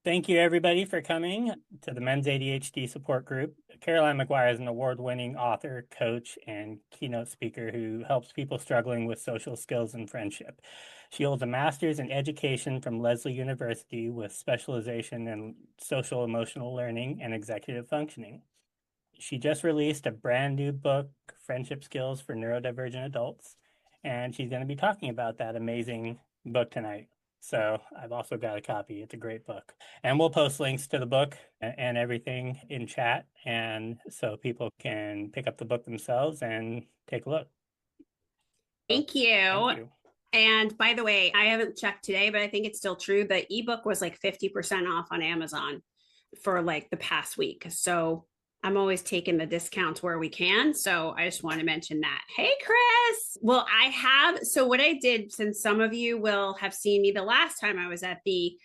Thank you, everybody, for coming to the Men's ADHD Support Group. Caroline Maguire is an award-winning author, coach, and keynote speaker who helps people struggling with social skills and friendship. She holds a master's in education from Lesley University with specialization in social emotional learning and executive functioning. She just released a brand new book, Friendship Skills for Neurodivergent Adults, and she's going to be talking about that amazing book tonight. So I've also got a copy. It's a great book. And we'll post links to the book and everything in chat. And so people can pick up the book themselves and take a look. Thank you. Thank you. And by the way, I haven't checked today, but I think it's still true. The ebook was like 50% off on Amazon for like the past week. So I'm always taking the discounts where we can. So I just want to mention that. Hey, Chris. Well, so what I did, since some of you will have seen me the last time I was at the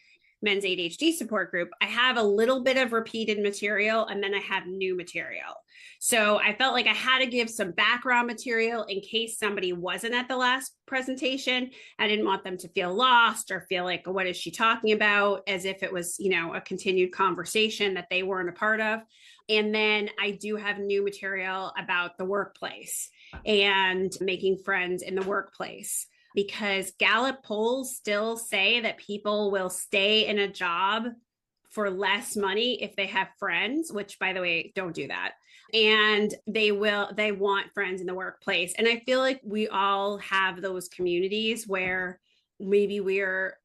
Men's ADHD Support Group, I have a little bit of repeated material and then I have new material. So I felt like I had to give some background material in case somebody wasn't at the last presentation. I didn't want them to feel lost or feel like, what is she talking about? As if it was, a continued conversation that they weren't a part of. And then I do have new material about the workplace and making friends in the workplace, because Gallup polls still say that people will stay in a job for less money if they have friends, which, by the way, don't do that. And they want friends in the workplace. And I feel like we all have those communities where maybe we're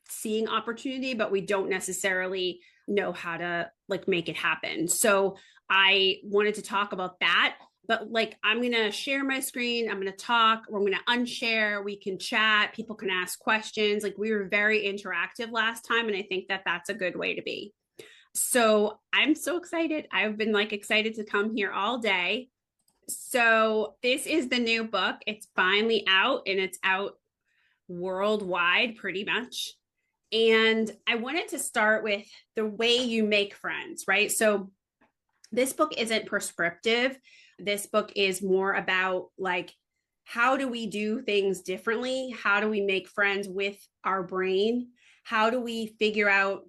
seeing opportunity, but we don't necessarily know how to make it happen. So I wanted to talk about that. But I'm going to share my screen. I'm going to talk. We're going to unshare. We can chat. People can ask questions. We were very interactive last time. And I think that that's a good way to be. So I'm so excited. I've been excited to come here all day. So this is the new book. It's finally out, and it's out worldwide pretty much. And I wanted to start with the way you make friends, right? So this book isn't prescriptive. This book is more about how do we do things differently? How do we make friends with our brain? How do we figure out,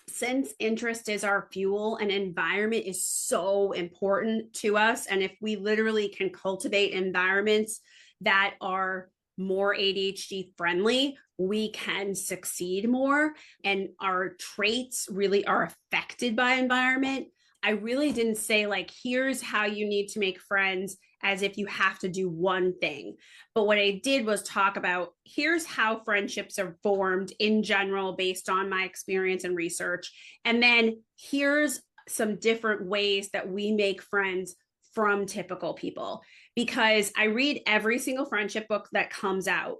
since interest is our fuel and environment is so important to us, and if we literally can cultivate environments that are more ADHD friendly, we can succeed more, and our traits really are affected by environment. I really didn't say here's how you need to make friends as if you have to do one thing. But what I did was talk about, here's how friendships are formed in general based on my experience and research. And then here's some different ways that we make friends from typical people, because I read every single friendship book that comes out.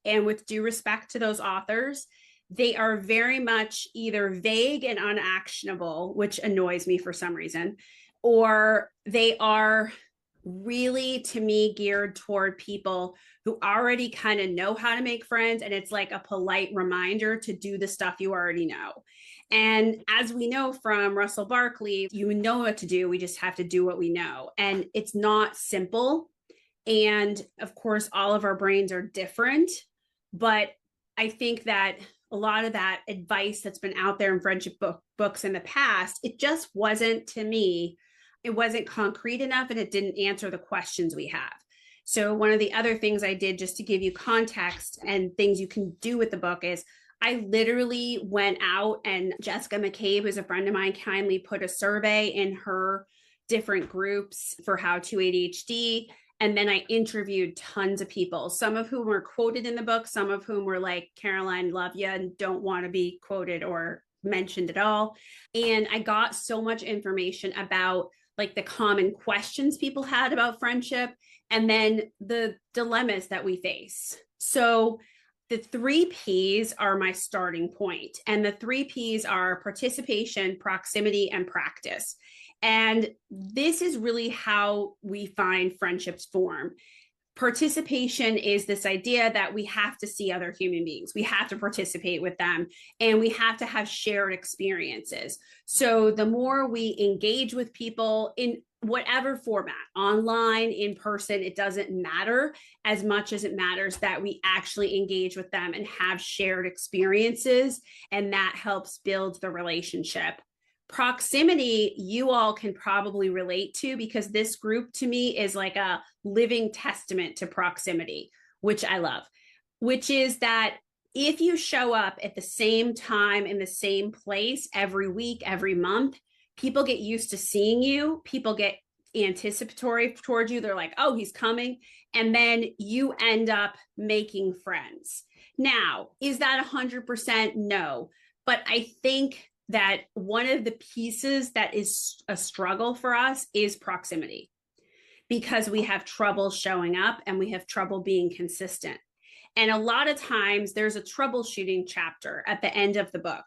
And with due respect to those authors, they are very much either vague and unactionable, which annoys me for some reason, or they are really, to me, geared toward people who already kind of know how to make friends. And it's like a polite reminder to do the stuff you already know. And as we know from Russell Barkley, you know what to do. We just have to do what we know. And it's not simple. And of course, all of our brains are different. But I think that a lot of that advice that's been out there in friendship books in the past, it just wasn't, to me, it wasn't concrete enough, and it didn't answer the questions we have. So one of the other things I did, just to give you context and things you can do with the book, is I literally went out, and Jessica McCabe, who's a friend of mine, kindly put a survey in her different groups for How to ADHD. And then I interviewed tons of people, some of whom were quoted in the book, some of whom were like, Caroline, love you, and don't want to be quoted or mentioned at all. And I got so much information about the common questions people had about friendship, and then the dilemmas that we face. So the 3 Ps are my starting point. And the 3 Ps are participation, proximity, and practice. And this is really how we find friendships form. Participation is this idea that we have to see other human beings. We have to participate with them, and we have to have shared experiences. So the more we engage with people in whatever format, online, in person, it doesn't matter as much as it matters that we actually engage with them and have shared experiences. And that helps build the relationship. Proximity, you all can probably relate to, because this group to me is like a living testament to proximity, which I love, which is that if you show up at the same time in the same place every week, every month, people get used to seeing you. People get anticipatory towards you. They're like, oh, he's coming. And then you end up making friends. Now, is that 100%? No. But I think that one of the pieces that is a struggle for us is proximity, because we have trouble showing up and we have trouble being consistent. And a lot of times there's a troubleshooting chapter at the end of the book.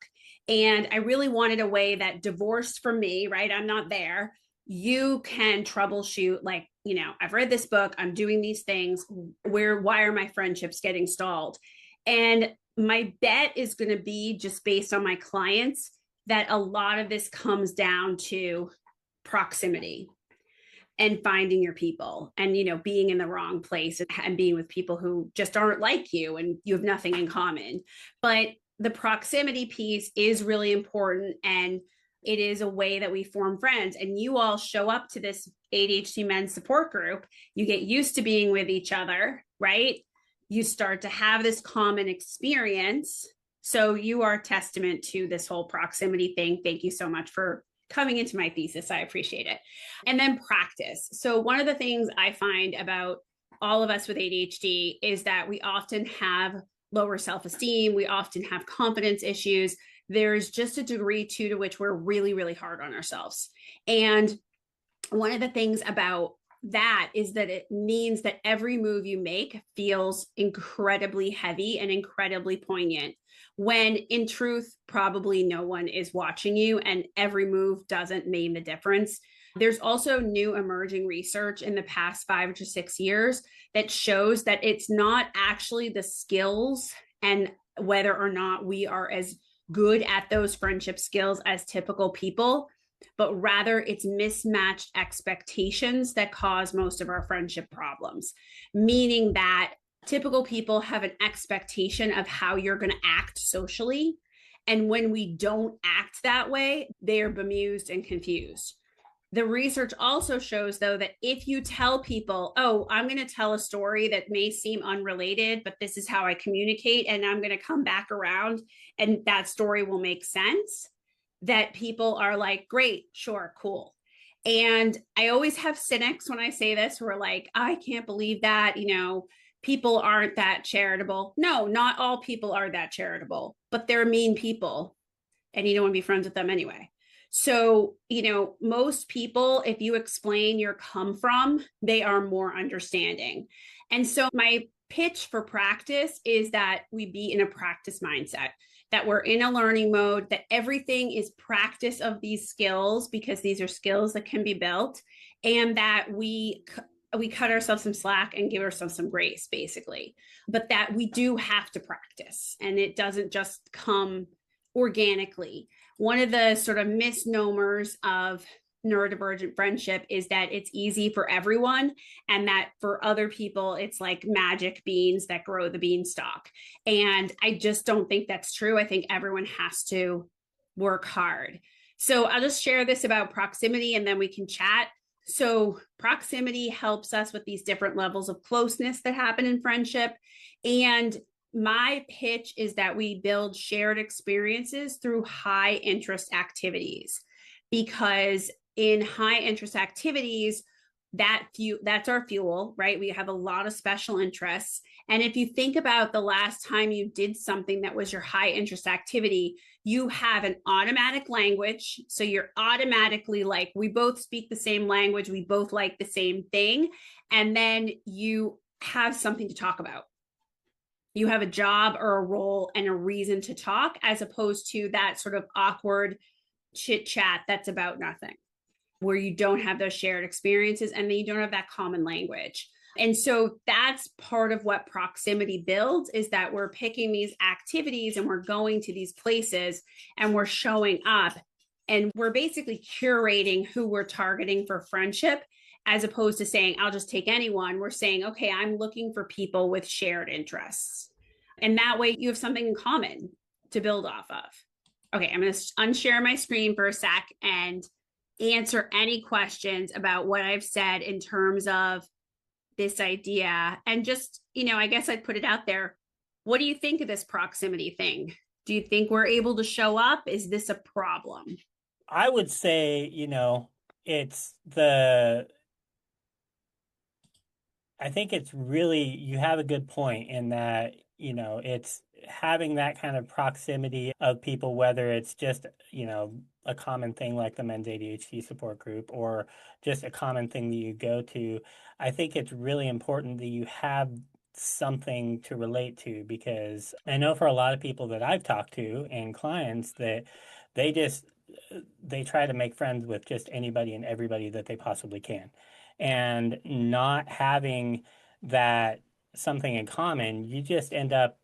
And I really wanted a way that, divorced from me, right? I'm not there. You can troubleshoot, like, I've read this book, I'm doing these things. Why are my friendships getting stalled? And my bet is going to be, just based on my clients, that a lot of this comes down to proximity and finding your people, and being in the wrong place and being with people who just aren't like you and you have nothing in common. But the proximity piece is really important, and it is a way that we form friends. And you all show up to this ADHD men's support group, you get used to being with each other, right? You start to have this common experience. So you are a testament to this whole proximity thing. Thank you so much for coming into my thesis. I appreciate it. And then practice. So one of the things I find about all of us with ADHD is that we often have lower self-esteem. We often have confidence issues. There's just a degree to which we're really, really hard on ourselves. And one of the things about that is that it means that every move you make feels incredibly heavy and incredibly poignant, when in truth, probably no one is watching you and every move doesn't mean the difference. There's also new emerging research in the past 5 to 6 years that shows that it's not actually the skills and whether or not we are as good at those friendship skills as typical people, but rather it's mismatched expectations that cause most of our friendship problems. Meaning that typical people have an expectation of how you're going to act socially. And when we don't act that way, they are bemused and confused. The research also shows, though, that if you tell people, oh, I'm going to tell a story that may seem unrelated, but this is how I communicate, and I'm going to come back around and that story will make sense, that people are like, great, sure, cool. And I always have cynics when I say this who are like, I can't believe that, people aren't that charitable. No, not all people are that charitable, but they're mean people and you don't want to be friends with them anyway. So, most people, if you explain your come from, they are more understanding. And so my pitch for practice is that we be in a practice mindset, that we're in a learning mode, that everything is practice of these skills, because these are skills that can be built, and that we cut ourselves some slack and give ourselves some grace, basically, but that we do have to practice and it doesn't just come organically. One of the sort of misnomers of neurodivergent friendship is that it's easy for everyone, and that for other people, it's like magic beans that grow the beanstalk. And I just don't think that's true. I think everyone has to work hard. So I'll just share this about proximity and then we can chat. So proximity helps us with these different levels of closeness that happen in friendship. And my pitch is that we build shared experiences through high interest activities, because in high interest activities, that's our fuel, right? We have a lot of special interests. And if you think about the last time you did something that was your high interest activity, you have an automatic language. So you're automatically like, we both speak the same language, we both like the same thing. And then you have something to talk about. You have a job or a role and a reason to talk, as opposed to that sort of awkward chit chat that's about nothing, where you don't have those shared experiences and then you don't have that common language. And so that's part of what proximity builds, is that we're picking these activities and we're going to these places and we're showing up And we're basically curating who we're targeting for friendship, as opposed to saying, I'll just take anyone. We're saying, okay, I'm looking for people with shared interests. And that way you have something in common to build off of. Okay, I'm going to unshare my screen for a sec and answer any questions about what I've said in terms of this idea. And just, I guess I'd put it out there. What do you think of this proximity thing? Do you think we're able to show up? Is this a problem? I would say, it's the I think it's really, you have a good point in that, it's having that kind of proximity of people, whether it's just, a common thing like the men's ADHD support group or just a common thing that you go to. I think it's really important that you have something to relate to, because I know for a lot of people that I've talked to and clients that they just they try to make friends with just anybody and everybody that they possibly can. And not having that something in common, you just end up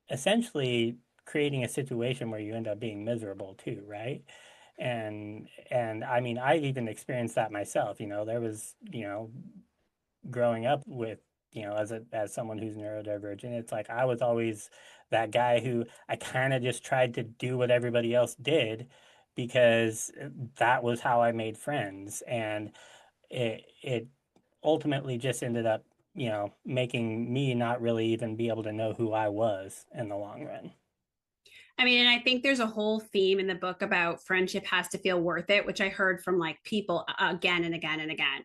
essentially creating a situation where you end up being miserable too, right? And I mean, I've even experienced that myself. There was, growing up with, as someone who's neurodivergent, it's like I was always that guy who I kind of just tried to do what everybody else did because that was how I made friends. And it ultimately just ended up, making me not really even be able to know who I was in the long run. I mean, and I think there's a whole theme in the book about friendship has to feel worth it, which I heard from like people again and again and again.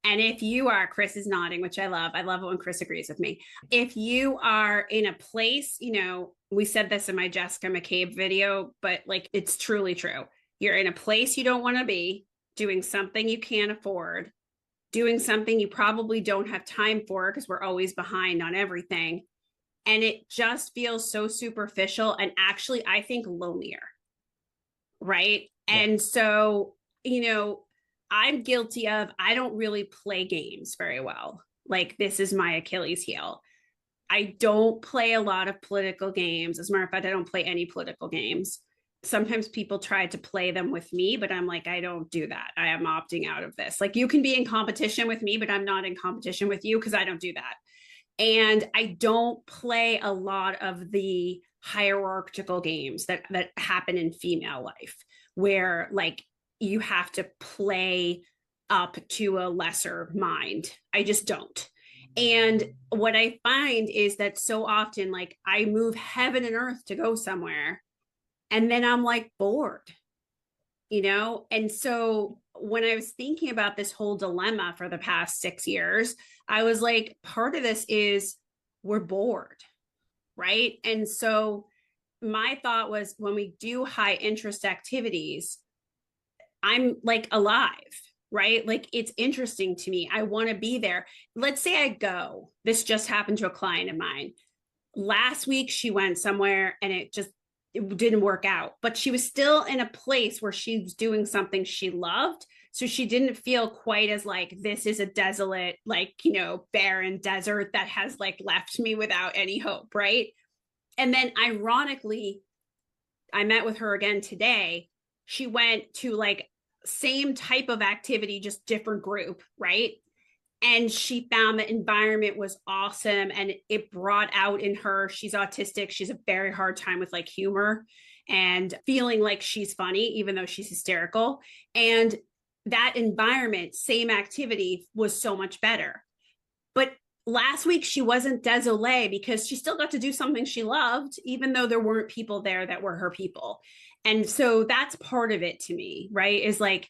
And if you are, Chris is nodding, which I love it when Chris agrees with me. If you are in a place, we said this in my Jessica McCabe video, but like it's truly true. You're in a place you don't want to be, doing something you can't afford, doing something you probably don't have time for because we're always behind on everything. And it just feels so superficial and actually, I think, lonelier. Right. Yeah. And so, I'm guilty of, I don't really play games very well. Like, this is my Achilles heel. I don't play a lot of political games. As a matter of fact, I don't play any political games. Sometimes people try to play them with me, but I'm like, I don't do that. I am opting out of this. Like, you can be in competition with me, but I'm not in competition with you because I don't do that. And I don't play a lot of the hierarchical games that happen in female life, where like you have to play up to a lesser mind. I just don't. And what I find is that so often, like, I move heaven and earth to go somewhere, and then I'm like bored. And so when I was thinking about this whole dilemma for the past 6 years, I was like, part of this is we're bored, right? And so my thought was, when we do high interest activities, I'm like alive, right? Like, it's interesting to me. I want to be there. Let's say I go. This just happened to a client of mine. Last week, she went somewhere and it didn't work out, but she was still in a place where she was doing something she loved. So she didn't feel quite as like, this is a desolate, like, barren desert that has like left me without any hope. Right. And then ironically, I met with her again today. She went to like same type of activity, just different group. Right. And she found the environment was awesome, and it brought out in her, she's autistic, she's a very hard time with like humor and feeling like she's funny even though she's hysterical. And that environment, same activity, was so much better. But last week she wasn't désolée because she still got to do something she loved even though there weren't people there that were her people. And so that's part of it to me, right? Is like,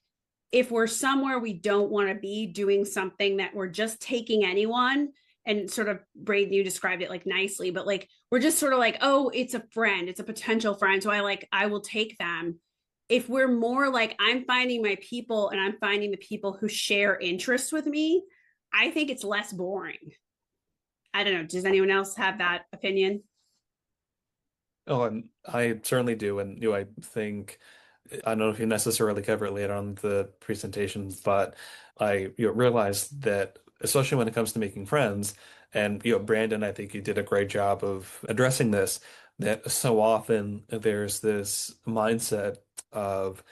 if we're somewhere we don't want to be, doing something that we're just taking anyone, and sort of, Braden, you described it like nicely, but like we're just sort of like, oh, it's a friend, it's a potential friend, so I will take them. If we're more like, I'm finding my people and I'm finding the people who share interests with me, I think it's less boring. I don't know. Does anyone else have that opinion? Oh, and I certainly do. And I think I don't know if you necessarily cover it later on the presentation, but I realized that especially when it comes to making friends, and Brandon, I think you did a great job of addressing this, that so often there's this mindset of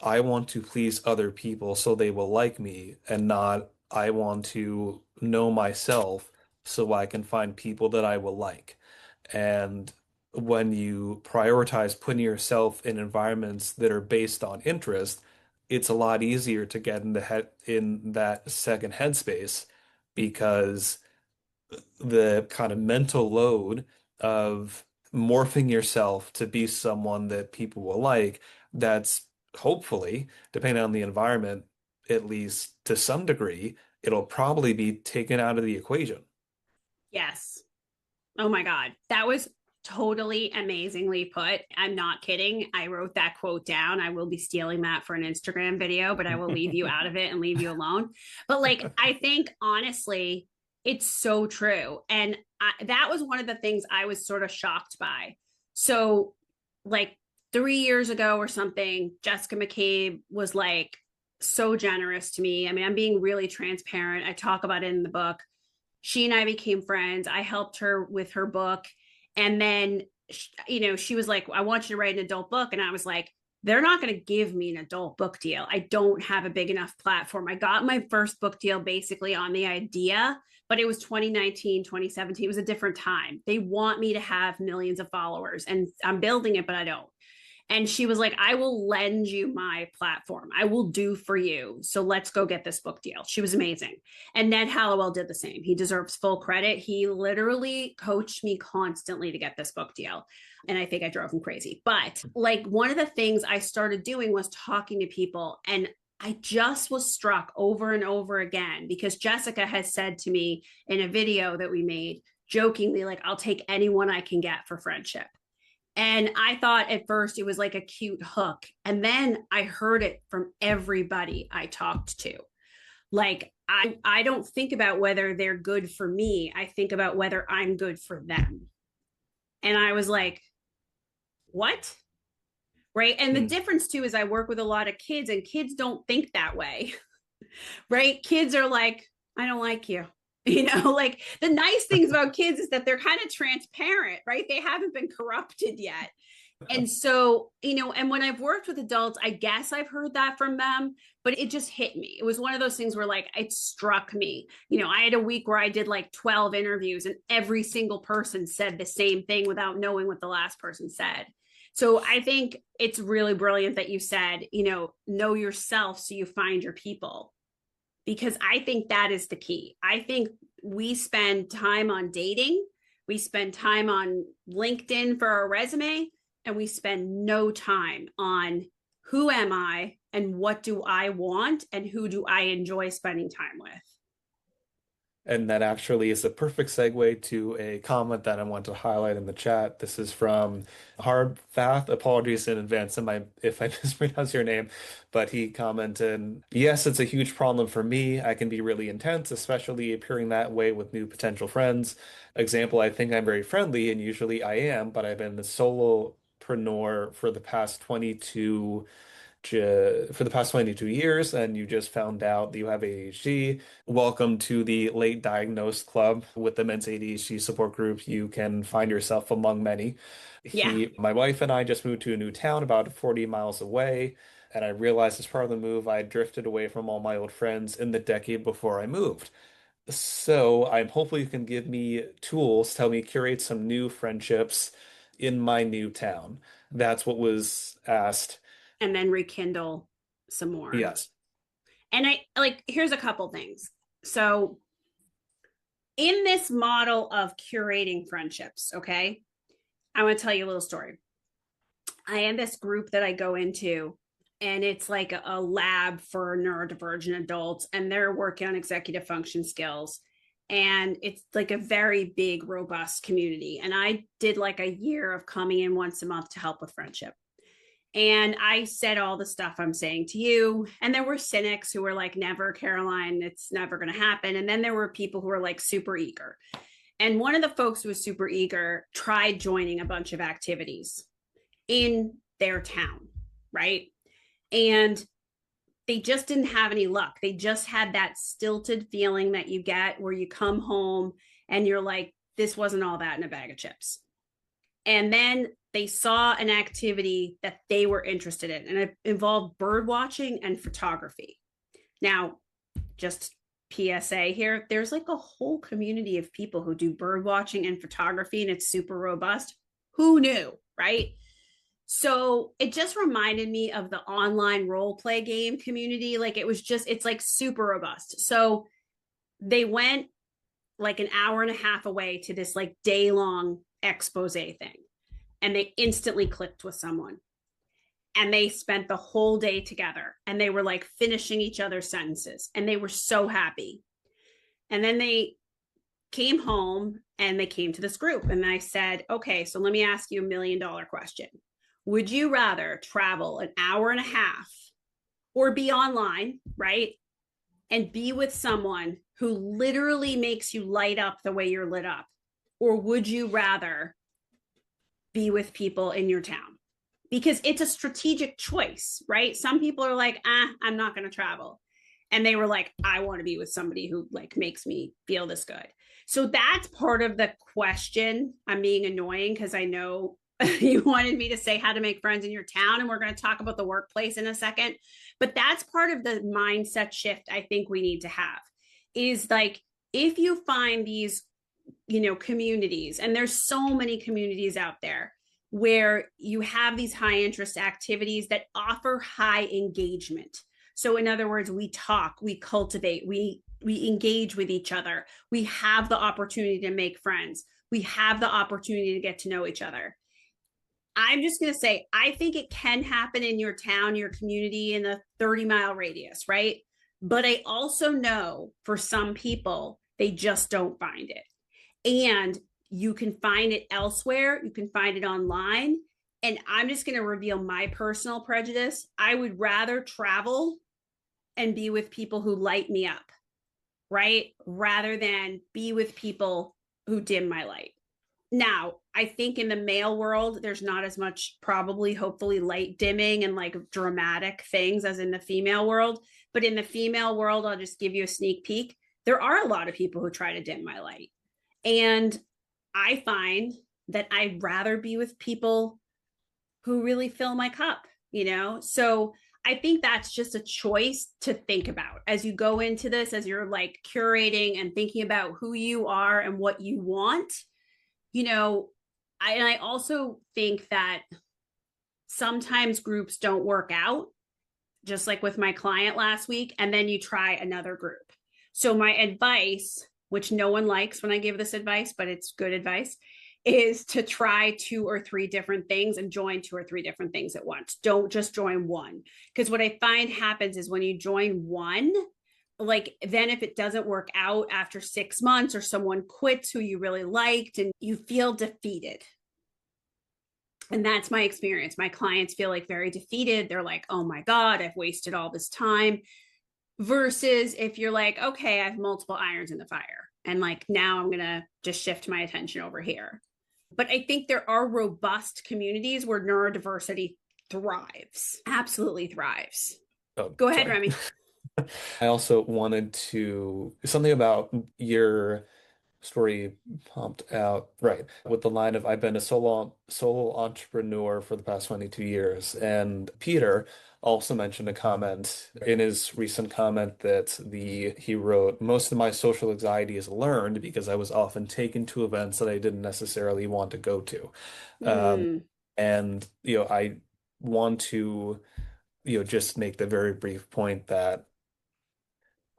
I want to please other people so they will like me, and not I want to know myself so I can find people that I will like. And when you prioritize putting yourself in environments that are based on interest, it's a lot easier to get in that second headspace, because the kind of mental load of morphing yourself to be someone that people will like, that's hopefully, depending on the environment, at least to some degree, it'll probably be taken out of the equation. Yes. Oh my God. That was totally amazingly put. I'm not kidding. I wrote that quote down. I will be stealing that for an Instagram video, but I will leave you out of it and leave you alone. But like, I think honestly, it's so true. And that was one of the things I was sort of shocked by. So, like 3 years ago or something, Jessica McCabe was like so generous to me. I mean, I'm being really transparent. I talk about it in the book. She and I became friends. I helped her with her book. And then, she was like, I want you to write an adult book. And I was like, they're not going to give me an adult book deal. I don't have a big enough platform. I got my first book deal basically on the idea, but it was 2019, 2017. It was a different time. They want me to have millions of followers, and I'm building it, but I don't. And she was like, I will lend you my platform. I will do for you. So let's go get this book deal. She was amazing. And Ned Hallowell did the same. He deserves full credit. He literally coached me constantly to get this book deal. And I think I drove him crazy. But like, one of the things I started doing was talking to people. And I just was struck over and over again, because Jessica has said to me in a video that we made jokingly, like, I'll take anyone I can get for friendship. And I thought at first it was like a cute hook. And then I heard it from everybody I talked to. Like, I don't think about whether they're good for me. I think about whether I'm good for them. And I was like, what? Right. And the difference too is I work with a lot of kids, and kids don't think that way. Right. Kids are like, I don't like you. Like, the nice things about kids is that they're kind of transparent, right? They haven't been corrupted yet. And so, and when I've worked with adults, I guess I've heard that from them, but it just hit me. It was one of those things where, like, it struck me. I had a week where I did like 12 interviews, and every single person said the same thing without knowing what the last person said. So I think it's really brilliant that you said, know yourself so you find your people, because I think that is the key. I think we spend time on dating, we spend time on LinkedIn for our resume, and we spend no time on who am I and what do I want and who do I enjoy spending time with. And that actually is a perfect segue to a comment that I want to highlight in the chat. This is from Hardfath. Apologies in advance if I mispronounce your name, but he commented, yes, it's a huge problem for me. I can be really intense, especially appearing that way with new potential friends. Example, I think I'm very friendly, and usually I am, but I've been a solopreneur for the past 22 years, and you just found out that you have ADHD. Welcome to the late diagnosed club with the men's ADHD support group. You can find yourself among many. Yeah. My wife and I just moved to a new town about 40 miles away, and I realized as part of the move, I drifted away from all my old friends in the decade before I moved. So I'm hopefully you can give me tools to help me curate some new friendships in my new town. That's what was asked. And then rekindle some more. Yes. And here's a couple things. So in this model of curating friendships, okay, I want to tell you a little story. I have this group that I go into, and it's like a lab for neurodivergent adults, and they're working on executive function skills. And it's like a very big, robust community. And I did like a year of coming in once a month to help with friendship. And I said all the stuff I'm saying to you. And there were cynics who were like, never, Caroline, it's never going to happen. And then there were people who were like super eager. And one of the folks who was super eager tried joining a bunch of activities in their town, right? And they just didn't have any luck. They just had that stilted feeling that you get where you come home and you're like, this wasn't all that in a bag of chips. And then they saw an activity that they were interested in, and it involved bird watching and photography. Now, just PSA here, there's like a whole community of people who do bird watching and photography, and it's super robust. Who knew, right? So it just reminded me of the online role play game community. Like it's like super robust. So they went like an hour and a half away to this like day long expose thing, and they instantly clicked with someone, and they spent the whole day together, and they were like finishing each other's sentences, and they were so happy. And then they came home and they came to this group, and I said, okay, so let me ask you $1 million question. Would you rather travel an hour and a half or be online, right? And be with someone who literally makes you light up the way you're lit up? Or would you rather be with people in your town? Because it's a strategic choice, right? Some people are like, I'm not going to travel. And they were like, I want to be with somebody who like makes me feel this good. So that's part of the question. I'm being annoying because I know you wanted me to say how to make friends in your town, and we're going to talk about the workplace in a second. But that's part of the mindset shift I think we need to have, is like, if you find these, communities, and there's so many communities out there where you have these high interest activities that offer high engagement. So in other words, we talk, we cultivate, we engage with each other. We have the opportunity to make friends. We have the opportunity to get to know each other. I'm just going to say, I think it can happen in your town, your community, in a 30-mile radius, right? But I also know for some people, they just don't find it. And you can find it elsewhere. You can find it online. And I'm just going to reveal my personal prejudice. I would rather travel and be with people who light me up, right? Rather than be with people who dim my light. Now, I think in the male world, there's not as much probably, hopefully, light dimming and like dramatic things as in the female world. But in the female world, I'll just give you a sneak peek. There are a lot of people who try to dim my light. And I find that I'd rather be with people who really fill my cup, So I think that's just a choice to think about as you go into this, as you're like curating and thinking about who you are and what you want. I also think that sometimes groups don't work out, just like with my client last week, and then you try another group. So my advice, which no one likes when I give this advice, but it's good advice, is to try 2 or 3 different things and join 2 or 3 different things at once. Don't just join one. Because what I find happens is when you join one, like then if it doesn't work out after 6 months, or someone quits who you really liked, and you feel defeated. And that's my experience. My clients feel like very defeated. They're like, oh my God, I've wasted all this time. Versus if you're like, okay, I have multiple irons in the fire, and like now I'm going to just shift my attention over here. But I think there are robust communities where neurodiversity thrives, absolutely thrives. Oh, Go ahead, sorry. Remy. I also wanted to something about your story pumped out, right, with the line of I've been a solo entrepreneur for the past 22 years. And Peter also mentioned a comment in his recent comment that he wrote, most of my social anxiety is learned because I was often taken to events that I didn't necessarily want to go to. And I want to just make the very brief point that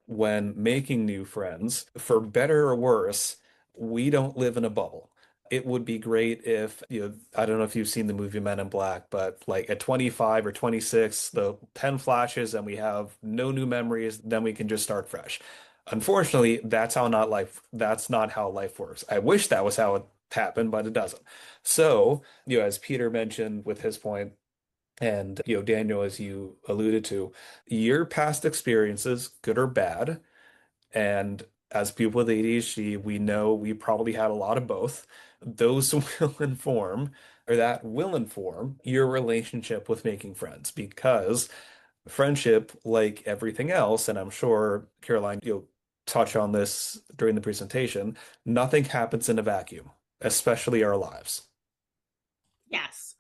when making new friends, for better or worse, we don't live in a bubble. It would be great if, I don't know if you've seen the movie Men in Black, but like at 25 or 26, the pen flashes and we have no new memories, then we can just start fresh. Unfortunately, that's not how life works. I wish that was how it happened, but it doesn't. So, as Peter mentioned with his point, and, Daniel, as you alluded to, your past experiences, good or bad, and as people with ADHD, we know we probably had a lot of both. Those that will inform your relationship with making friends, because friendship, like everything else, and I'm sure, Caroline, you'll touch on this during the presentation, nothing happens in a vacuum, especially our lives. Yes.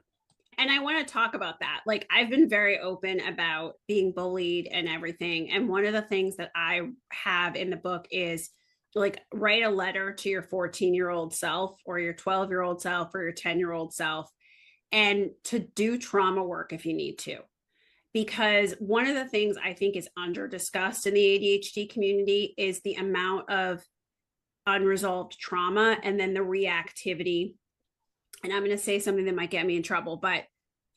And I want to talk about that. Like, I've been very open about being bullied and everything. And one of the things that I have in the book is like, write a letter to your 14-year-old self or your 12-year-old self or your 10-year-old self, and to do trauma work if you need to. Because one of the things I think is under discussed in the ADHD community is the amount of unresolved trauma and then the reactivity. And I'm going to say something that might get me in trouble, but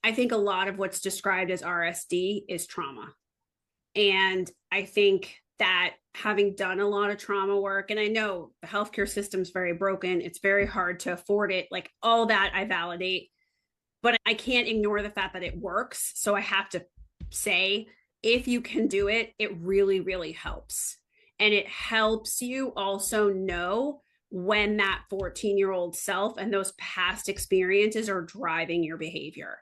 I think a lot of what's described as RSD is trauma. And I think that having done a lot of trauma work, and I know the healthcare system's very broken, it's very hard to afford it, like all that I validate, but I can't ignore the fact that it works. So I have to say, if you can do it, it really, really helps. And it helps you also know when that 14-year-old self and those past experiences are driving your behavior.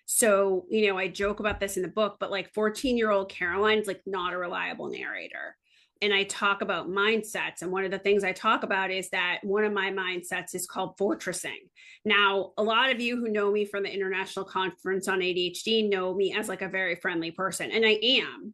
So, I joke about this in the book, but like 14-year-old Caroline's like not a reliable narrator. And I talk about mindsets. And one of the things I talk about is that one of my mindsets is called fortressing. Now, a lot of you who know me from the International Conference on ADHD know me as like a very friendly person. And I am,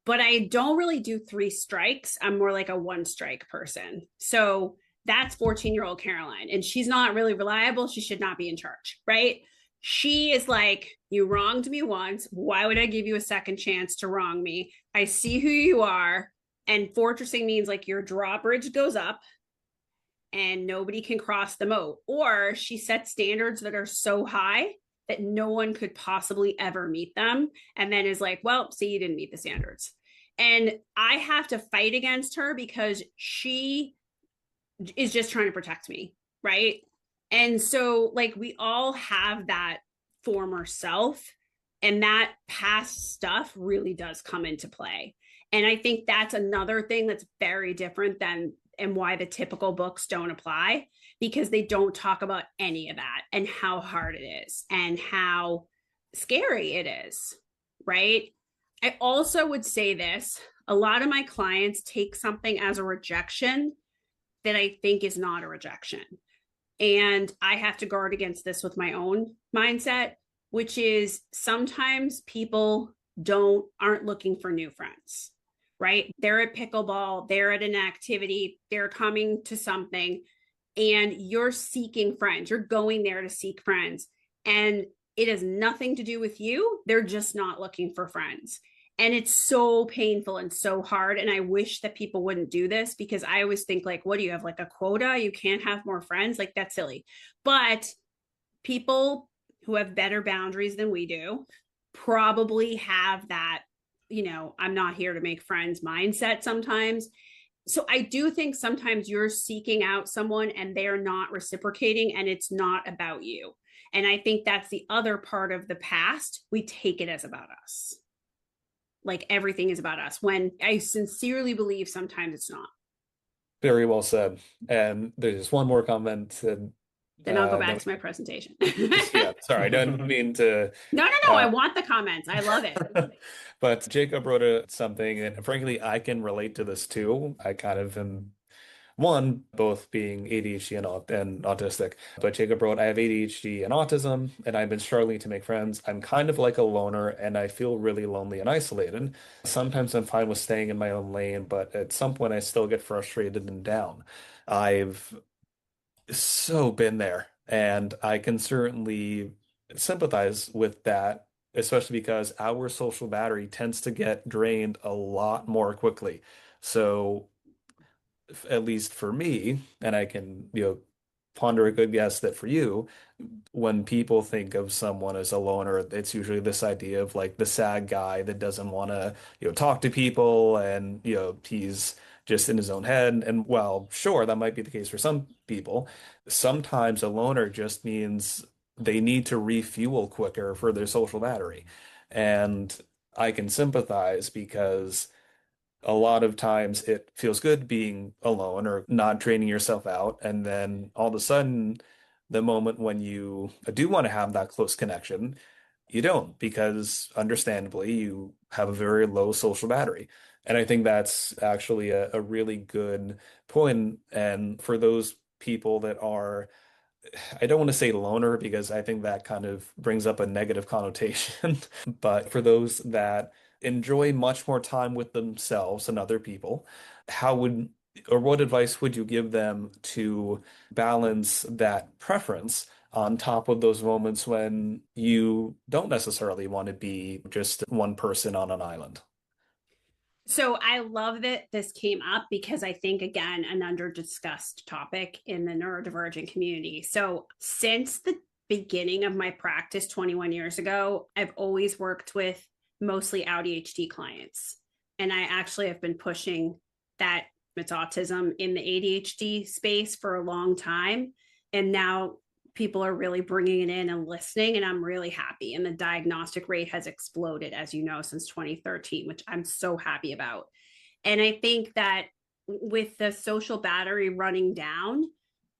but I don't really do 3 strikes. I'm more like a 1 strike person. So that's 14-year-old Caroline. And she's not really reliable. She should not be in charge, right? She is like, you wronged me once. Why would I give you a second chance to wrong me? I see who you are. And fortressing means like your drawbridge goes up and nobody can cross the moat. Or she sets standards that are so high that no one could possibly ever meet them. And then is like, well, see, you didn't meet the standards. And I have to fight against her because she is just trying to protect me. Right. And so, like, we all have that former self, and that past stuff really does come into play. And I think that's another thing that's very different than, and why the typical books don't apply, because they don't talk about any of that and how hard it is and how scary it is. Right. I also would say this: a lot of my clients take something as a rejection that I think is not a rejection. And I have to guard against this with my own mindset, which is sometimes people aren't looking for new friends, right? They're at pickleball, they're at an activity, they're coming to something, and you're seeking friends. You're going there to seek friends. And it has nothing to do with you. They're just not looking for friends. And it's so painful and so hard. And I wish that people wouldn't do this, because I always think, like, what do you have, like a quota? You can't have more friends? Like, that's silly. But people who have better boundaries than we do probably have that, I'm not here to make friends mindset sometimes. So I do think sometimes you're seeking out someone and they're not reciprocating, and it's not about you. And I think that's the other part of the past. We take it as about us. Like everything is about us, when I sincerely believe sometimes it's not. Very well said. And there's just one more comment. And, Then I'll go back to my presentation. yeah, sorry, I don't mean to. No. I want the comments. I love it. But Jacob wrote something, and frankly, I can relate to this too. I kind of am one, both being ADHD and autistic. But Jacob wrote, I have ADHD and autism, and I've been struggling to make friends. I'm kind of like a loner, and I feel really lonely and isolated. Sometimes I'm fine with staying in my own lane, but at some point I still get frustrated and down. I've so been there, and I can certainly sympathize with that, especially because our social battery tends to get drained a lot more quickly. So at least for me, and I can, ponder a good guess that for you, when people think of someone as a loner, it's usually this idea of like the sad guy that doesn't want to, talk to people, and, he's just in his own head. And while sure, that might be the case for some people, sometimes a loner just means they need to refuel quicker for their social battery. And I can sympathize, because a lot of times it feels good being alone or not draining yourself out. And then all of a sudden, the moment when you do want to have that close connection, you don't, because understandably, you have a very low social battery. And I think that's actually a really good point. And for those people that are I don't want to say loner because I think that kind of brings up a negative connotation, but for those that enjoy much more time with themselves and other people, how would or what advice would you give them to balance that preference on top of those moments when you don't necessarily want to be just one person on an island? So I love that this came up because I think, again, an under discussed topic in the neurodivergent community. So since the beginning of my practice 21 years ago, I've always worked with mostly ADHD clients. And I actually have been pushing that it's autism in the ADHD space for a long time. And now people are really bringing it in and listening, and I'm really happy. And the diagnostic rate has exploded, as you know, since 2013, which I'm so happy about. And I think that with the social battery running down,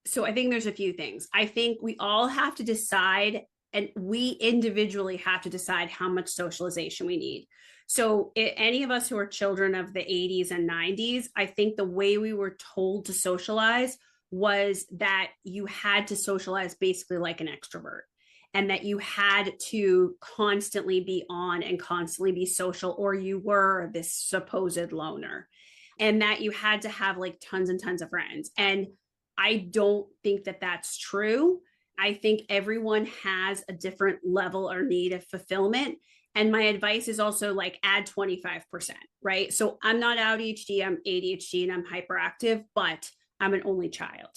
so I think there's a few things. I think we all have to decide, and we individually have to decide how much socialization we need. So any of us who are children of the 80s and 90s, I think the way we were told to socialize was that you had to socialize basically like an extrovert, and that you had to constantly be on and constantly be social, or you were this supposed loner, and that you had to have like tons and tons of friends. And I don't think that that's true. I think everyone has a different level or need of fulfillment. And my advice is also like add 25%, right? So I'm not ADHD, I'm ADHD and I'm hyperactive, but I'm an only child.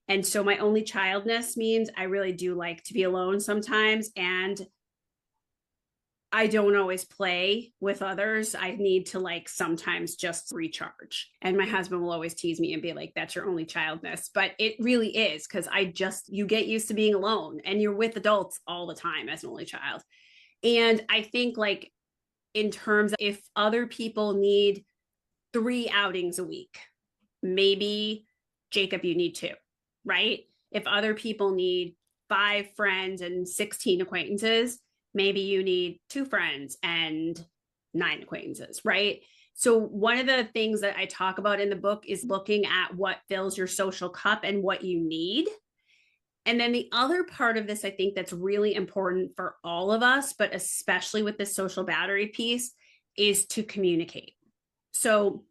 And so my only childness means I really do like to be alone sometimes. And I don't always play with others. I need to like sometimes just recharge. And my husband will always tease me and be like, that's your only childness. But it really is, because you get used to being alone and you're with adults all the time as an only child. And I think like in terms of if other people need 3 outings a week, maybe Jacob, you need 2, right? If other people need 5 friends and 16 acquaintances, maybe you need 2 friends and 9 acquaintances, right? So one of the things that I talk about in the book is looking at what fills your social cup and what you need. And then the other part of this, I think that's really important for all of us, but especially with the social battery piece, is to communicate. So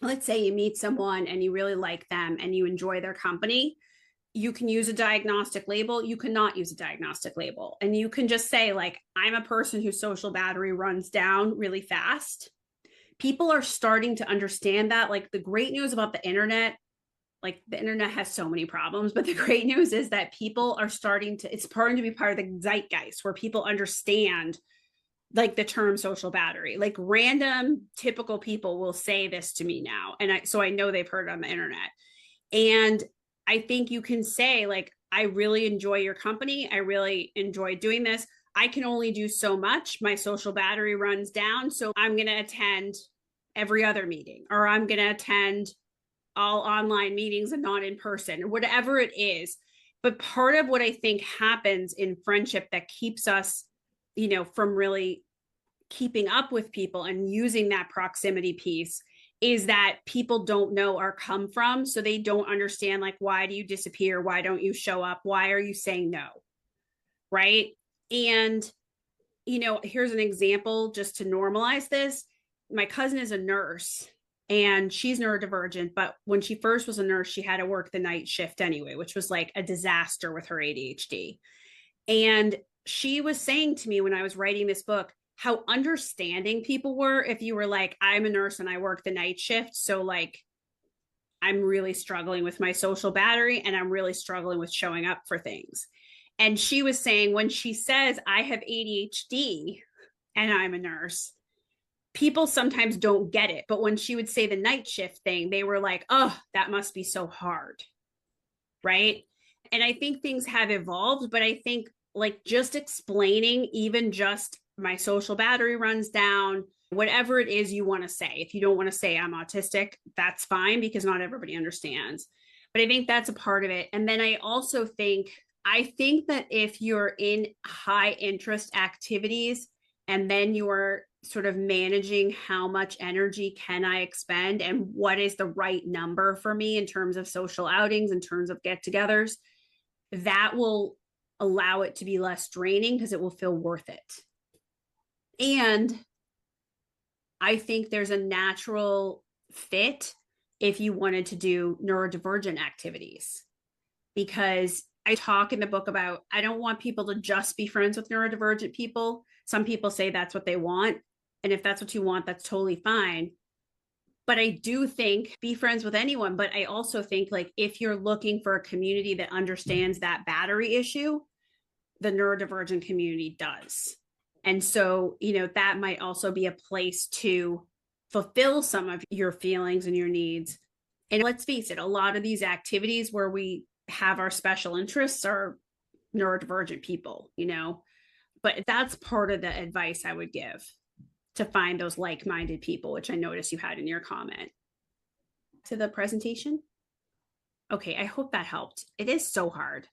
let's say you meet someone and you really like them and you enjoy their company. You can use a diagnostic label. You cannot use a diagnostic label. And you can just say, like, I'm a person whose social battery runs down really fast. People are starting to understand that. Like, the great news about the internet, like the internet has so many problems, but the great news is that people are starting to, it's starting to be part of the zeitgeist where people understand like the term social battery. Like random typical people will say this to me now. And so I know they've heard it on the internet. And I think you can say like, I really enjoy your company. I really enjoy doing this. I can only do so much. My social battery runs down. So I'm going to attend every other meeting, or I'm going to attend all online meetings and not in person, or whatever it is. But part of what I think happens in friendship that keeps us, from really keeping up with people and using that proximity piece is that people don't know or come from. So they don't understand, like, why do you disappear? Why don't you show up? Why are you saying no? Right. And, here's an example just to normalize this. My cousin is a nurse and she's neurodivergent, but when she first was a nurse, she had to work the night shift anyway, which was like a disaster with her ADHD. And she was saying to me when I was writing this book, how understanding people were if you were like, I'm a nurse and I work the night shift. So like, I'm really struggling with my social battery and I'm really struggling with showing up for things. And she was saying when she says I have ADHD and I'm a nurse, people sometimes don't get it. But when she would say the night shift thing, they were like, oh, that must be so hard. Right. And I think things have evolved, but I think like just explaining even just my social battery runs down, whatever it is you want to say. If you don't want to say I'm autistic, that's fine because not everybody understands. But I think that's a part of it. And then I also think that if you're in high interest activities and then you're sort of managing how much energy can I expend and what is the right number for me in terms of social outings, in terms of get-togethers, that will allow it to be less draining because it will feel worth it. And I think there's a natural fit if you wanted to do neurodivergent activities, because I talk in the book about, I don't want people to just be friends with neurodivergent people. Some people say that's what they want. And if that's what you want, that's totally fine. But I do think be friends with anyone. But I also think, like, if you're looking for a community that understands that battery issue, the neurodivergent community does. And so, that might also be a place to fulfill some of your feelings and your needs. And let's face it, a lot of these activities where we have our special interests are neurodivergent people, but that's part of the advice I would give, to find those like-minded people, which I noticed you had in your comment. To the presentation. Okay, I hope that helped. It is so hard.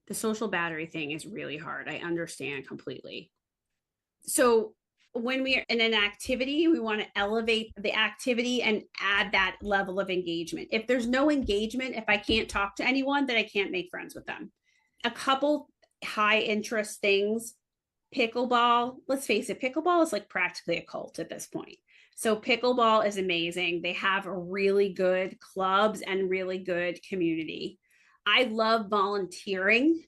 The social battery thing is really hard. I understand completely. So when we are in an activity, we want to elevate the activity and add that level of engagement. If there's no engagement, if I can't talk to anyone, then I can't make friends with them. A couple high interest things. Pickleball, let's face it, pickleball is like practically a cult at this point. So pickleball is amazing. They have really good clubs and really good community. I love volunteering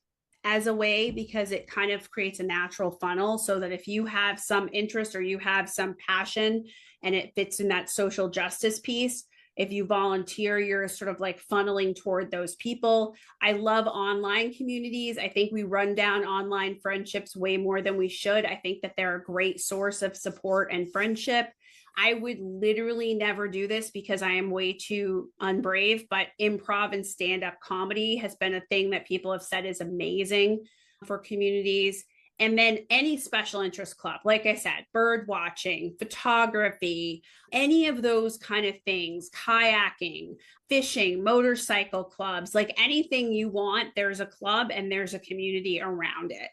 as a way, because it kind of creates a natural funnel, so that if you have some interest or you have some passion and it fits in that social justice piece, if you volunteer, you're sort of like funneling toward those people. I love online communities. I think we run down online friendships way more than we should. I think that they're a great source of support and friendship. I would literally never do this because I am way too unbrave, but improv and stand-up comedy has been a thing that people have said is amazing for communities. And then any special interest club, like I said, bird watching, photography, any of those kind of things, kayaking, fishing, motorcycle clubs, like anything you want, there's a club and there's a community around it.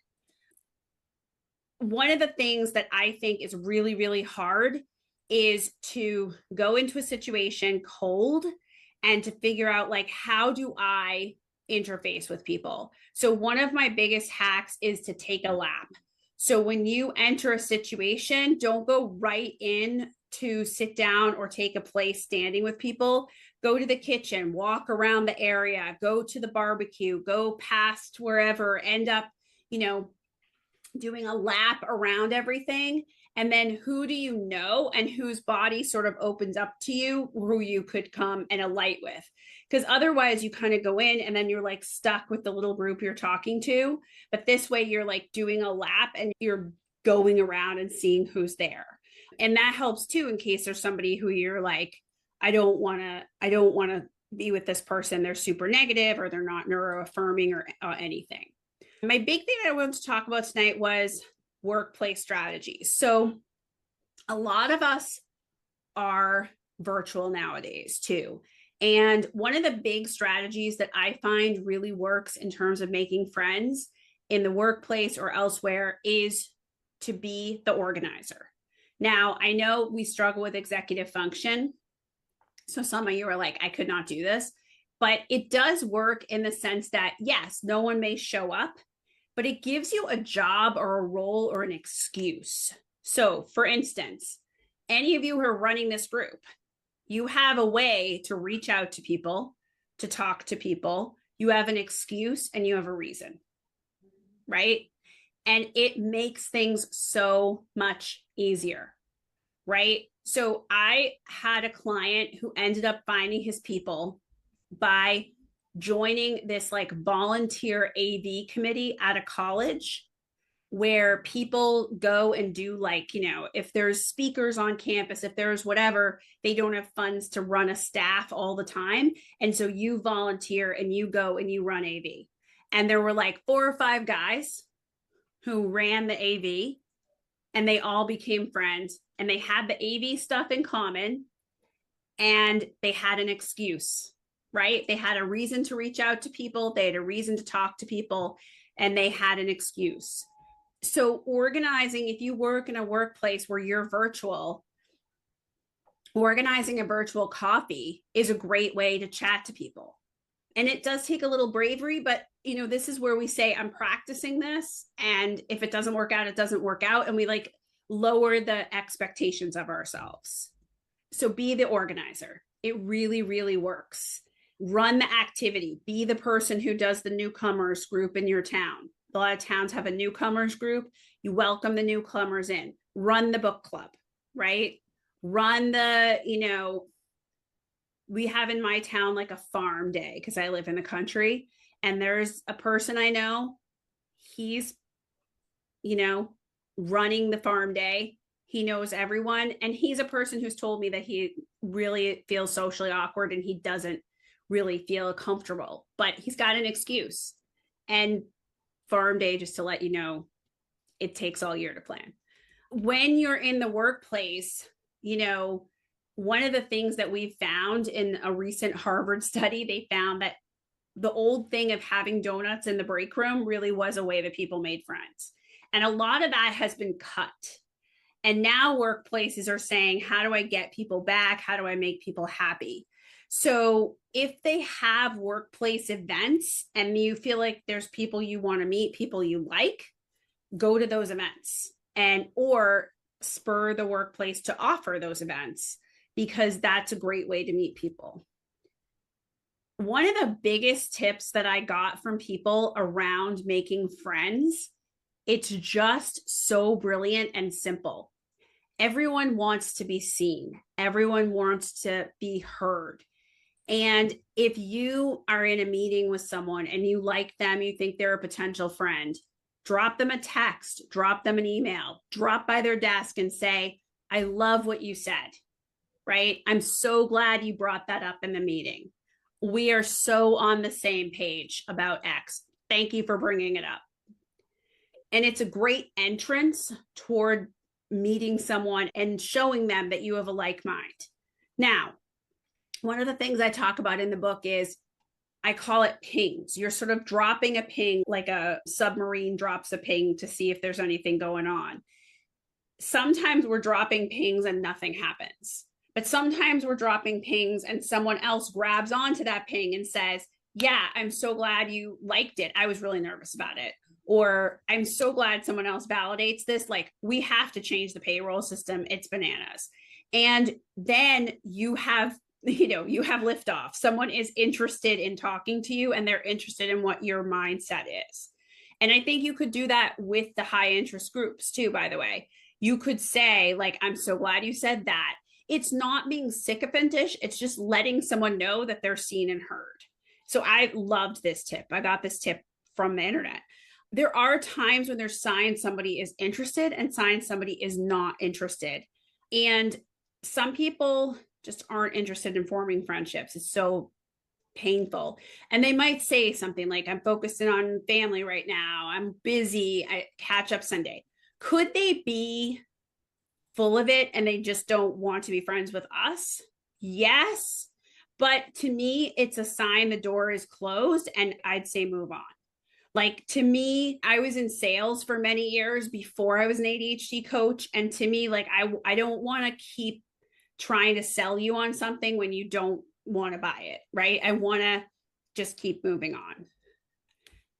One of the things that I think is really, really hard is to go into a situation cold and to figure out, like, how do I interface with people? So one of my biggest hacks is to take a lap. So when you enter a situation, don't go right in to sit down or take a place standing with people. Go to the kitchen, walk around the area, go to the barbecue, go past wherever, end up, doing a lap around everything. And then who do you know and whose body sort of opens up to you, who you could come and alight with? Because otherwise you kind of go in and then you're like stuck with the little group you're talking to. But this way you're like doing a lap and you're going around and seeing who's there. And that helps too, in case there's somebody who you're like, I don't want to be with this person. They're super negative or they're not neuroaffirming or anything. My big thing that I wanted to talk about tonight was workplace strategies. So a lot of us are virtual nowadays too. And one of the big strategies that I find really works in terms of making friends in the workplace or elsewhere is to be the organizer. Now, I know we struggle with executive function. So some of you are like, I could not do this. But it does work in the sense that, yes, no one may show up, but it gives you a job or a role or an excuse. So, for instance, any of you who are running this group, you have a way to reach out to people, to talk to people. You have an excuse and you have a reason, right? And it makes things so much easier, right? So I had a client who ended up finding his people by joining this like volunteer AV committee at a college, where people go and do, like, if there's speakers on campus, if there's whatever, they don't have funds to run a staff all the time. And so you volunteer and you go and you run AV. And there were like 4 or 5 guys who ran the AV, and they all became friends, and they had the AV stuff in common, and they had an excuse, right? They had a reason to reach out to people. They had a reason to talk to people, and they had an excuse. So organizing, if you work in a workplace where you're virtual, organizing a virtual coffee is a great way to chat to people. And it does take a little bravery, but this is where we say, I'm practicing this. And if it doesn't work out, it doesn't work out. And we like lower the expectations of ourselves. So be the organizer. It really, really works. Run the activity. Be the person who does the newcomers group in your town. A lot of towns have a newcomers group. You welcome the newcomers in. Run the book club, right? Run the, we have in my town like a farm day because I live in the country. And there's a person I know, he's, running the farm day. He knows everyone. And he's a person who's told me that he really feels socially awkward and he doesn't really feel comfortable, but he's got an excuse. And farm day, just to let you know, it takes all year to plan. When you're in the workplace, one of the things that we found in a recent Harvard study, they found that the old thing of having donuts in the break room really was a way that people made friends. And a lot of that has been cut. And now workplaces are saying, how do I get people back? How do I make people happy? So if they have workplace events and you feel like there's people you want to meet, people you like, go to those events or spur the workplace to offer those events, because that's a great way to meet people. One of the biggest tips that I got from people around making friends, it's just so brilliant and simple. Everyone wants to be seen. Everyone wants to be heard. And if you are in a meeting with someone and you like them, you think they're a potential friend, drop them a text, drop them an email, drop by their desk and say, I love what you said, right? I'm so glad you brought that up in the meeting. We are so on the same page about X. Thank you for bringing it up. And it's a great entrance toward meeting someone and showing them that you have a like mind. Now, one of the things I talk about in the book is, I call it pings. You're sort of dropping a ping like a submarine drops a ping to see if there's anything going on. Sometimes we're dropping pings and nothing happens. But sometimes we're dropping pings and someone else grabs onto that ping and says, yeah, I'm so glad you liked it. I was really nervous about it. Or I'm so glad someone else validates this. Like, we have to change the payroll system. It's bananas. And then you have liftoff. Someone is interested in talking to you and they're interested in what your mindset is. And I think you could do that with the high interest groups too, by the way. You could say, like, I'm so glad you said that. It's not being sycophantish. It's just letting someone know that they're seen and heard. So I loved this tip. I got this tip from the internet. There are times when there's signs somebody is interested and signs somebody is not interested. And some people just aren't interested in forming friendships. It's so painful. And they might say something like, I'm focusing on family right now. I'm busy. I catch up Sunday. Could they be full of it and they just don't want to be friends with us? Yes. But to me, it's a sign the door is closed and I'd say move on. Like, to me, I was in sales for many years before I was an ADHD coach. And to me, like, I don't want to keep trying to sell you on something when you don't want to buy it, right? I want to just keep moving on.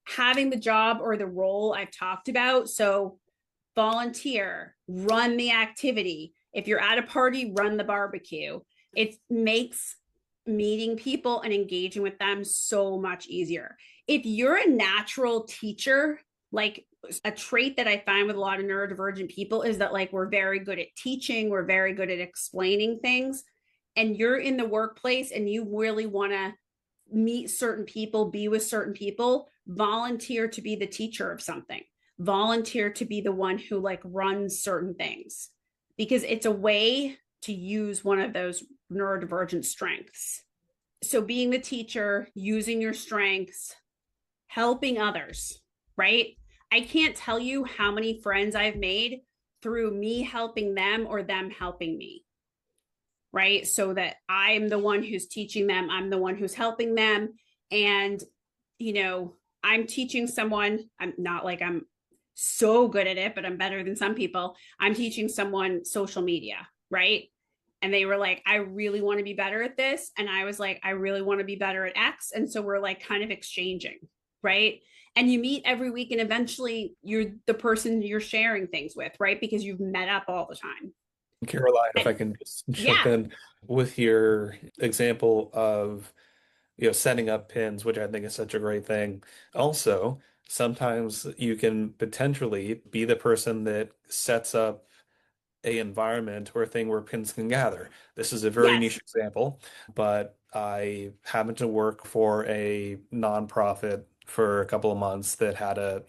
Having the job or the role I've talked about. So volunteer, run the activity. If you're at a party, run the barbecue. It makes meeting people and engaging with them so much easier. If you're a natural teacher, like, a trait that I find with a lot of neurodivergent people is that, like, we're very good at teaching, we're very good at explaining things, and you're in the workplace and you really want to meet certain people, be with certain people, volunteer to be the teacher of something, volunteer to be the one who, like, runs certain things, because it's a way to use one of those neurodivergent strengths. So being the teacher, using your strengths, helping others, right? I can't tell you how many friends I've made through me helping them or them helping me, right? So that I'm the one who's teaching them, I'm the one who's helping them. And, I'm teaching someone, I'm not like I'm so good at it, but I'm better than some people. I'm teaching someone social media, right? And they were like, I really want to be better at this. And I was like, I really want to be better at X. And so we're like kind of exchanging, right? And you meet every week, and eventually you're the person you're sharing things with, right? Because you've met up all the time. Caroline, if And I can just jump yeah, in with your example of setting up pins, which I think is such a great thing. Also, sometimes you can potentially be the person that sets up a environment or a thing where pins can gather. This is a very niche yes. example, but I happened to work for a nonprofit for a couple of months that had a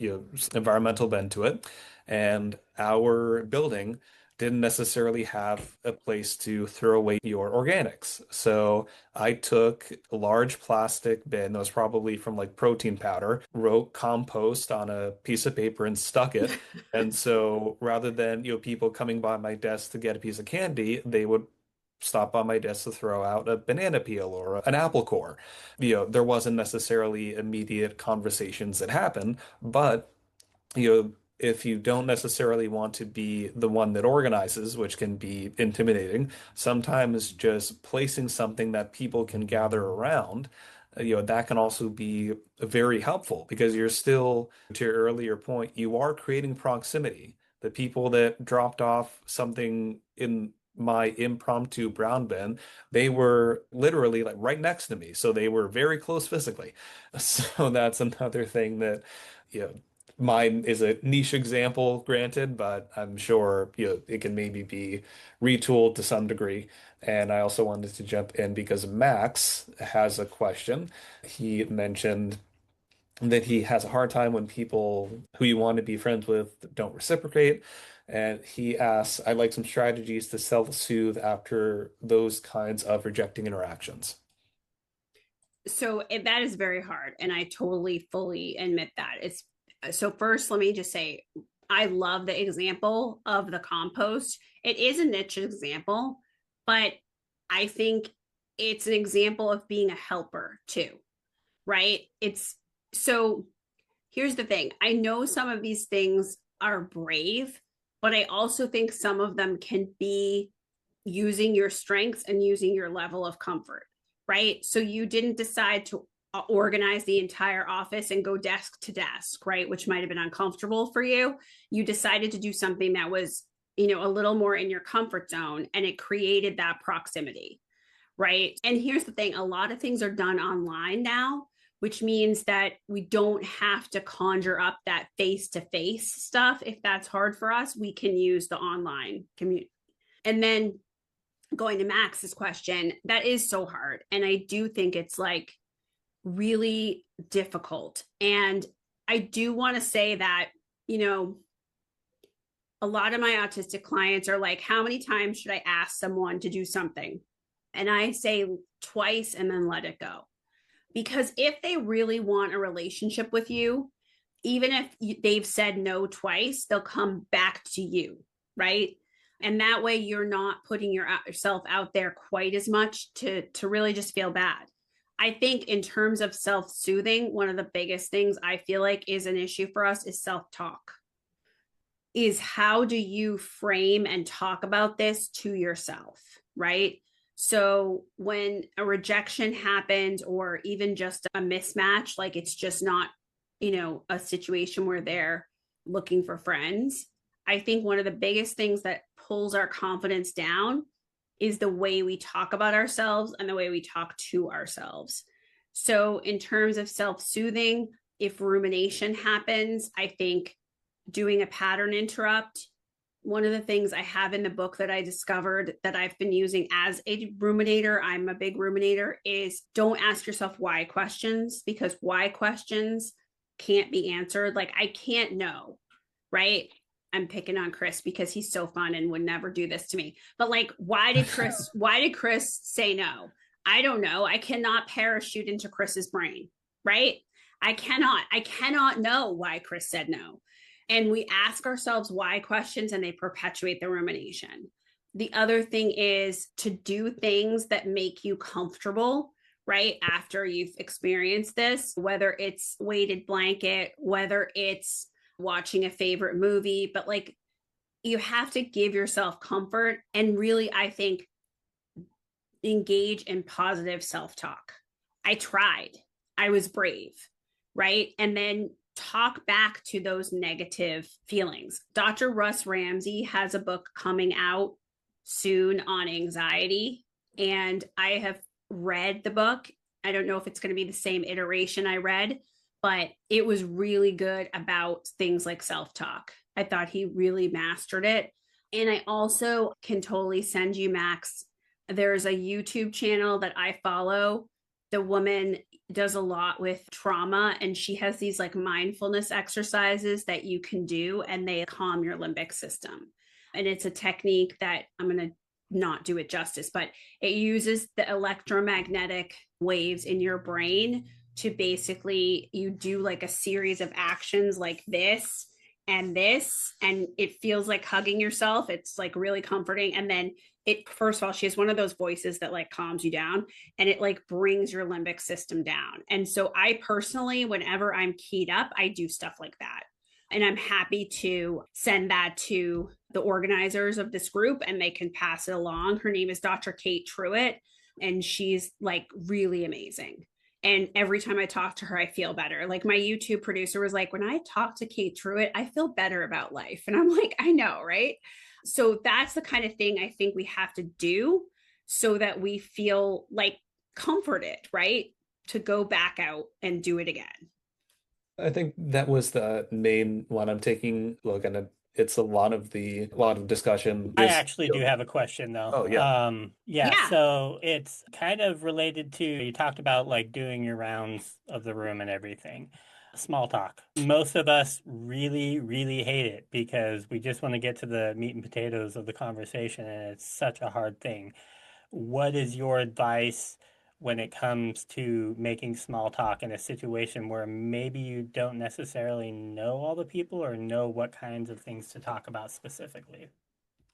environmental bend to it, and our building didn't necessarily have a place to throw away your organics. So I took a large plastic bin that was probably from like protein powder, wrote compost on a piece of paper and stuck it. And so rather than, people coming by my desk to get a piece of candy, they would stop by my desk to throw out a banana peel or an apple core. There wasn't necessarily immediate conversations that happened, but if you don't necessarily want to be the one that organizes, which can be intimidating, sometimes just placing something that people can gather around, that can also be very helpful because you're still, to your earlier point, you are creating proximity. The people that dropped off something in my impromptu brown bin, they were literally like right next to me. So they were very close physically. So that's another thing that, you know, mine is a niche example, granted, but I'm sure it can maybe be retooled to some degree. And I also wanted to jump in because Max has a question. He mentioned that he has a hard time when people who you want to be friends with don't reciprocate. And he asks, I'd like some strategies to self-soothe after those kinds of rejecting interactions. So that is very hard. And I totally fully admit that. It's so first, let me just say, I love the example of the compost. It is a niche example, but I think it's an example of being a helper too, right? It's so here's the thing. I know some of these things are brave, but I also think some of them can be using your strengths and using your level of comfort, right? So you didn't decide to organize the entire office and go desk to desk, right? Which might have been uncomfortable for you. You decided to do something that was, a little more in your comfort zone, and it created that proximity, right? And here's the thing, a lot of things are done online now, which means that we don't have to conjure up that face-to-face stuff. If that's hard for us, we can use the online community. And then going to Max's question, that is so hard. And I do think it's like really difficult. And I do want to say that, a lot of my autistic clients are like, how many times should I ask someone to do something? And I say twice and then let it go. Because if they really want a relationship with you, even if they've said no twice, they'll come back to you, right? And that way you're not putting yourself out there quite as much to really just feel bad. I think in terms of self-soothing, one of the biggest things I feel like is an issue for us is self-talk. Is how do you frame and talk about this to yourself, right? So when a rejection happens or even just a mismatch, like it's just not, a situation where they're looking for friends, I think one of the biggest things that pulls our confidence down is the way we talk about ourselves and the way we talk to ourselves. So in terms of self-soothing, if rumination happens, I think doing a pattern interrupt. One of the things I have in the book that I discovered that I've been using as a ruminator, I'm a big ruminator, is don't ask yourself why questions, because why questions can't be answered. Like I can't know, right? I'm picking on Chris because he's so fun and would never do this to me. But like, why did Chris say no? I don't know. I cannot parachute into Chris's brain, right? I cannot know why Chris said no. And we ask ourselves why questions and they perpetuate the rumination. The other thing is to do things that make you comfortable, right? After you've experienced this, whether it's weighted blanket, whether it's watching a favorite movie, but like you have to give yourself comfort and really, I think, engage in positive self-talk. I tried. I was brave. right? And then talk back to those negative feelings. Dr. Russ Ramsey has a book coming out soon on anxiety, and I have read the book. I don't know if it's going to be the same iteration I read, but it was really good about things like self-talk. I thought he really mastered it. And I also can totally send you, Max. There's a YouTube channel that I follow. The woman does a lot with trauma, and she has these like mindfulness exercises that you can do, and they calm your limbic system. And it's a technique that I'm going to not do it justice, but it uses the electromagnetic waves in your brain to basically, you do like a series of actions like this, and it feels like hugging yourself. It's like really comforting. And then first of all, she has one of those voices that like calms you down, and it like brings your limbic system down. And so I personally, whenever I'm keyed up, I do stuff like that. And I'm happy to send that to the organizers of this group, and they can pass it along. Her name is Dr. Kate Truitt, and she's like really amazing. And every time I talk to her, I feel better. Like my YouTube producer was like, when I talk to Kate Truitt, I feel better about life. And I'm like, I know, right? So that's the kind of thing I think we have to do so that we feel like comforted, right? To go back out and do it again. I think that was the main one I'm taking a look, and it's a lot of discussion. I actually do have a question though. Oh, yeah. Yeah. So it's kind of related to, you talked about like doing your rounds of the room and everything. Small talk. Most of us really, really hate it because we just want to get to the meat and potatoes of the conversation, and it's such a hard thing. What is your advice when it comes to making small talk in a situation where maybe you don't necessarily know all the people or know what kinds of things to talk about specifically?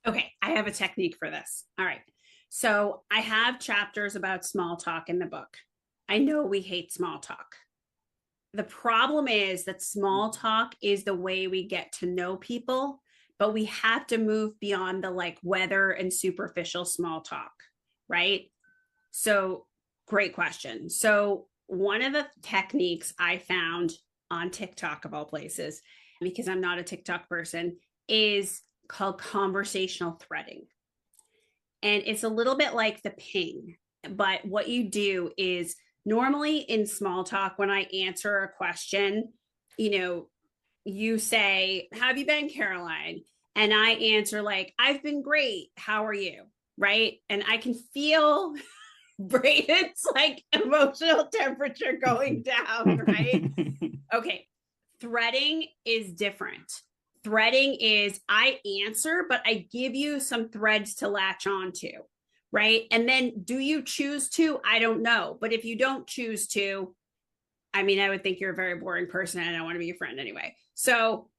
Okay, I have a technique for this. All right. So I have chapters about small talk in the book. I know we hate small talk. The problem is that small talk is the way we get to know people, but we have to move beyond the like weather and superficial small talk, right? So, great question. So, one of the techniques I found on TikTok, of all places, because I'm not a TikTok person, is called conversational threading. And it's a little bit like the ping, but what you do is normally in small talk, when I answer a question, you say, "How have you been, Caroline?" And I answer like, "I've been great. How are you?" Right? And I can feel Braden's like emotional temperature going down, right? Okay. Threading is different. Threading is I answer, but I give you some threads to latch onto, right? And then do you choose to? I don't know. But if you don't choose to, I mean, I would think you're a very boring person and I don't want to be your friend anyway. So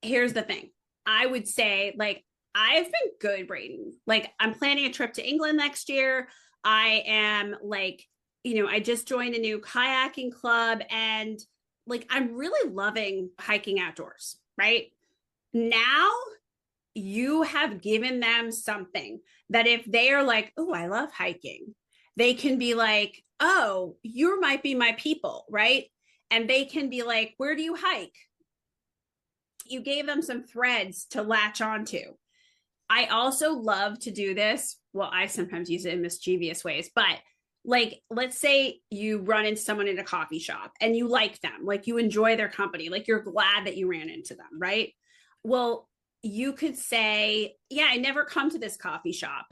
here's the thing. I would say, like, I've been good, Braden. Like, I'm planning a trip to England next year. I am like, I just joined a new kayaking club, and like, I'm really loving hiking outdoors, right? Now you have given them something that if they are like, "Oh, I love hiking," they can be like, "Oh, you might be my people," right? And they can be like, "Where do you hike?" You gave them some threads to latch onto. I also love to do this. Well, I sometimes use it in mischievous ways, but like, let's say you run into someone in a coffee shop and you like them, like you enjoy their company, like you're glad that you ran into them, right? Well, you could say, "Yeah, I never come to this coffee shop."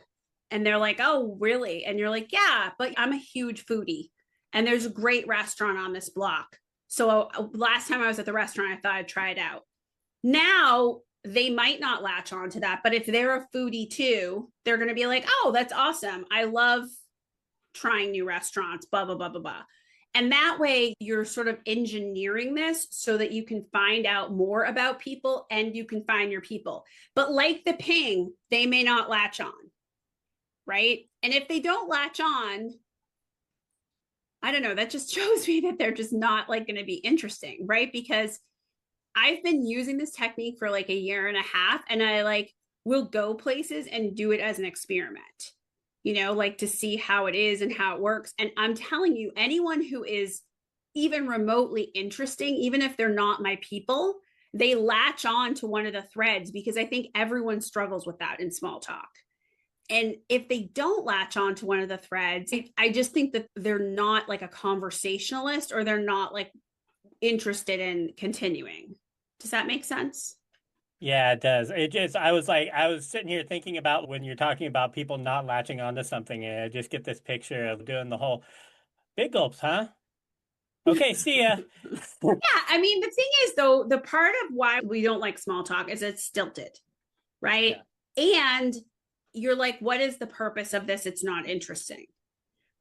And they're like, "Oh, really?" And you're like, "Yeah, but I'm a huge foodie and there's a great restaurant on this block. So last time I was at the restaurant, I thought I'd try it out." Now they might not latch on to that, but if they're a foodie too, they're going to be like, "Oh, that's awesome. I love trying new restaurants, blah, blah, blah, blah, blah." And that way you're sort of engineering this so that you can find out more about people and you can find your people. But like the ping, they may not latch on, right? And if they don't latch on, I don't know, that just shows me that they're just not like going to be interesting, right? Because I've been using this technique for like a year and a half, and I like will go places and do it as an experiment, like to see how it is and how it works. And I'm telling you, anyone who is even remotely interesting, even if they're not my people, they latch on to one of the threads because I think everyone struggles with that in small talk. And if they don't latch on to one of the threads, I just think that they're not like a conversationalist, or they're not like interested in continuing. Does that make sense? Yeah, it does. It just, I was sitting here thinking about when you're talking about people not latching onto something, and I just get this picture of doing the whole big gulps, huh? Okay, see ya. Yeah, I mean, the thing is, though, the part of why we don't like small talk is it's stilted, right? Yeah. And you're like, what is the purpose of this? It's not interesting,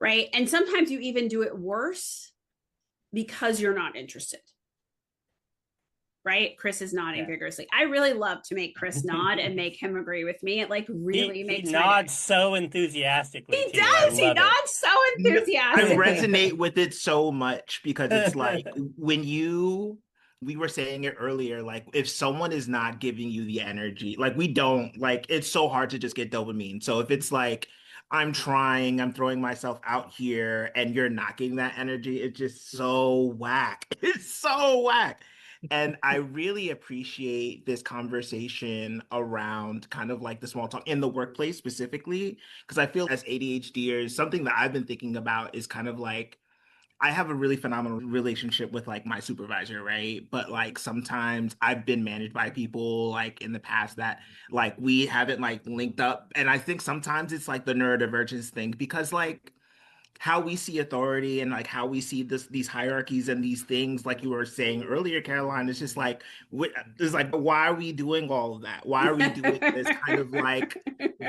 right? And sometimes you even do it worse because you're not interested. Right? Chris is nodding vigorously. I really love to make Chris nod and make him agree with me. It like really makes he nods so enthusiastically. He does. He nods so enthusiastically. I resonate with it so much because it's like when we were saying it earlier, like if someone is not giving you the energy, like we don't, like it's so hard to just get dopamine. So if it's like I'm trying, I'm throwing myself out here and you're not getting that energy, it's just so whack. It's so whack. And I really appreciate this conversation around kind of like the small talk in the workplace specifically, because I feel as ADHDers, something that I've been thinking about is kind of like, I have a really phenomenal relationship with like my supervisor, right? But like sometimes I've been managed by people like in the past that like we haven't like linked up. And I think sometimes it's like the neurodivergence thing because like how we see authority and like how we see these hierarchies and these things, like you were saying earlier, Caroline, it's just like it's like, why are we doing all of that? Why are we doing this kind of like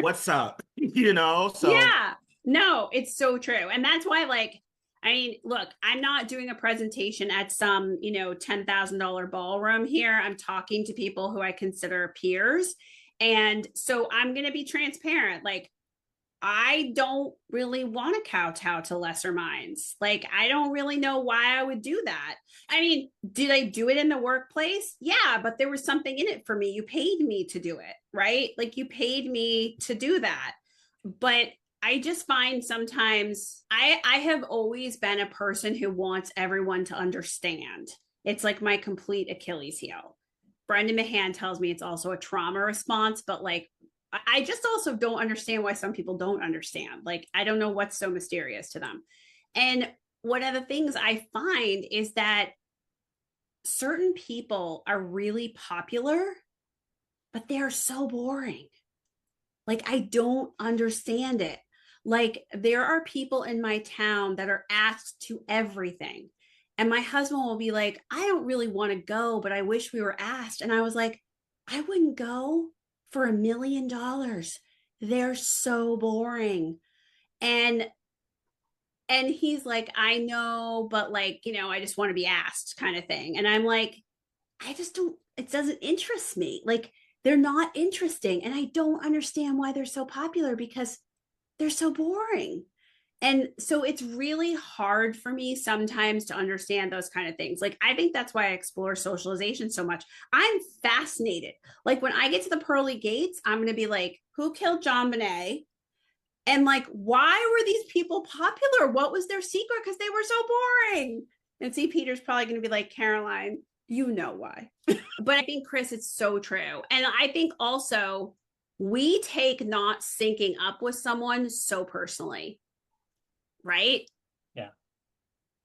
what's up? So yeah, no, it's so true. And that's why, like, I mean, look, I'm not doing a presentation at some, $10,000 ballroom here. I'm talking to people who I consider peers. And so I'm going to be transparent. Like, I don't really want to kowtow to lesser minds. Like, I don't really know why I would do that. I mean, did I do it in the workplace? Yeah, but there was something in it for me. You paid me to do it, right? Like, you paid me to do that. But I just find sometimes I have always been a person who wants everyone to understand. It's like my complete Achilles heel. Brendan Mahan tells me it's also a trauma response, but like, I just also don't understand why some people don't understand. Like, I don't know what's so mysterious to them. And one of the things I find is that certain people are really popular, but they are so boring. Like, I don't understand it. Like, there are people in my town that are asked to everything. And my husband will be like, I don't really want to go, but I wish we were asked. And I was like, I wouldn't go for $1 million. They're so boring. And he's like, I know, but like, I just want to be asked kind of thing. And I'm like, I just don't, it doesn't interest me. Like, they're not interesting. And I don't understand why they're so popular because they're so boring. And so it's really hard for me sometimes to understand those kind of things. Like, I think that's why I explore socialization so much. I'm fascinated. Like, when I get to the pearly gates, I'm going to be like, who killed John Bonet? And like, why were these people popular? What was their secret? Because they were so boring. And see, Peter's probably going to be like, Caroline, you know why. But I think, Chris, it's so true. And I think also we take not syncing up with someone so personally. Right? Yeah.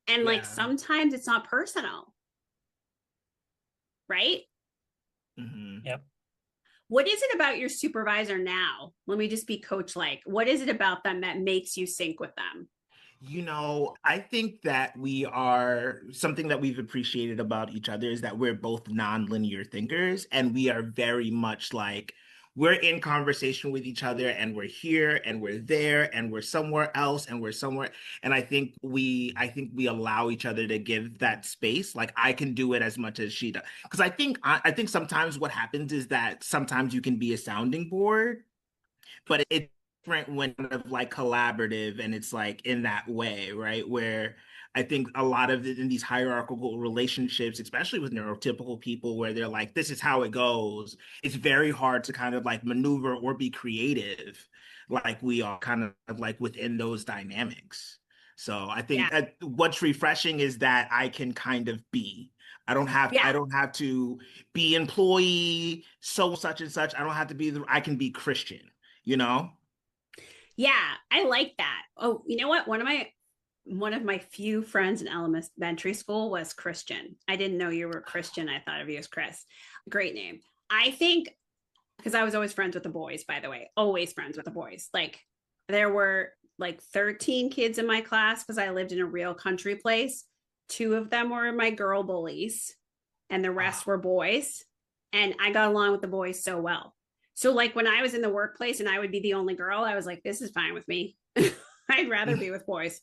And like sometimes it's not personal. Right? Mm-hmm. Yep. What is it about your supervisor now? Let me just be coach like. What is it about them that makes you sync with them? I think that we are something that we've appreciated about each other is that we're both non-linear thinkers and we are very much like we're in conversation with each other and we're here and we're there and we're somewhere else and we're somewhere. And I think we allow each other to give that space. Like I can do it as much as she does. Because I think sometimes what happens is that sometimes you can be a sounding board, but it's different when kind of like collaborative and it's like in that way, right? Where I think a lot of it in these hierarchical relationships, especially with neurotypical people, where they're like, this is how it goes, it's very hard to kind of like maneuver or be creative like we are kind of like within those dynamics. So I think Yeah. what's refreshing is that I can kind of be. I don't have to be employee, so such and such. I don't have to be I can be Christian, you know? Yeah, I like that. Oh, you know what? One of my few friends in elementary school was Christian. I didn't know you were Christian. I thought of you as Chris. Great name. I think because I was always friends with the boys, by the way, always friends with the boys. Like there were like 13 kids in my class because I lived in a real country place. Two of them were my girl bullies, and the rest were boys. And I got along with the boys so well. So, like when I was in the workplace and I would be the only girl, I was like, this is fine with me. I'd rather be with boys.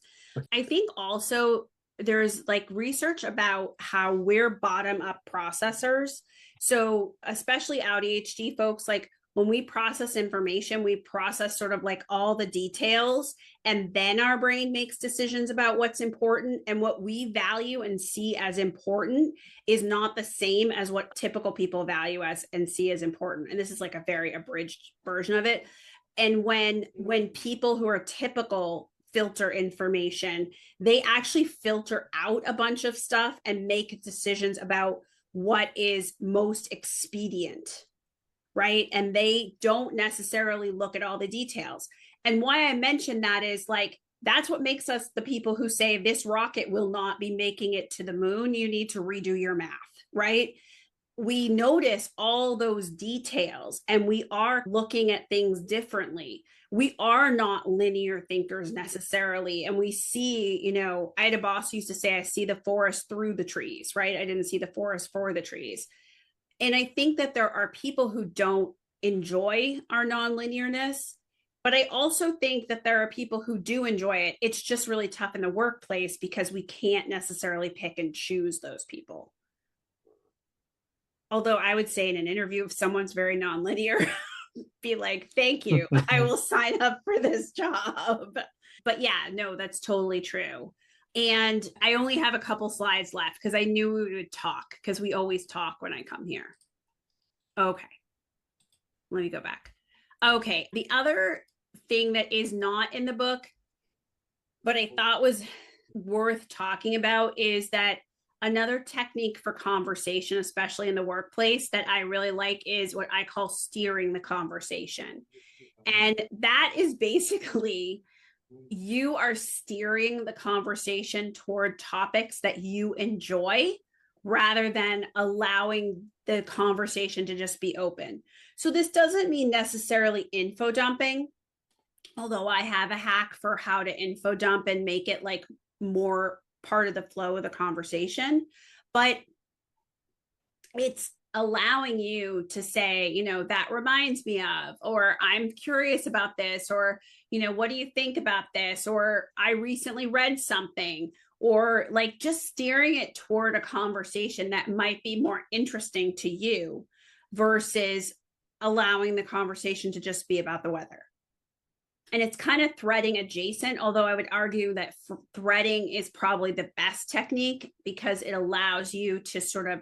I think also there's like research about how we're bottom up processors. So, especially ADHD folks, like when we process information, we process sort of like all the details, and then our brain makes decisions about what's important. And what we value and see as important is not the same as what typical people value as and see as important. And this is like a very abridged version of it. And when people who are typical filter information, they actually filter out a bunch of stuff and make decisions about what is most expedient, right? And they don't necessarily look at all the details. And why I mention that is like, that's what makes us the people who say this rocket will not be making it to the moon. You need to redo your math, right? We notice all those details and we are looking at things differently. We are not linear thinkers necessarily. And we see, you know, I had a boss who used to say, I see the forest through the trees, right? I didn't see the forest for the trees. And I think that there are people who don't enjoy our nonlinearness, but I also think that there are people who do enjoy it. It's just really tough in the workplace because we can't necessarily pick and choose those people. Although I would say in an interview, if someone's very nonlinear, be like, thank you, I will sign up for this job. But yeah, no, that's totally true. And I only have a couple slides left because I knew we would talk because we always talk when I come here. Okay, let me go back. Okay, the other thing that is not in the book, but I thought was worth talking about is that another technique for conversation, especially in the workplace, that I really like is what I call steering the conversation. And that is basically you are steering the conversation toward topics that you enjoy rather than allowing the conversation to just be open. So this doesn't mean necessarily info dumping, although I have a hack for how to info dump and make it like more part of the flow of the conversation, but it's allowing you to say, you know, that reminds me of, or I'm curious about this, or, you know, what do you think about this? Or I recently read something, or like just steering it toward a conversation that might be more interesting to you versus allowing the conversation to just be about the weather. And it's kind of threading adjacent, although I would argue that threading is probably the best technique because it allows you to sort of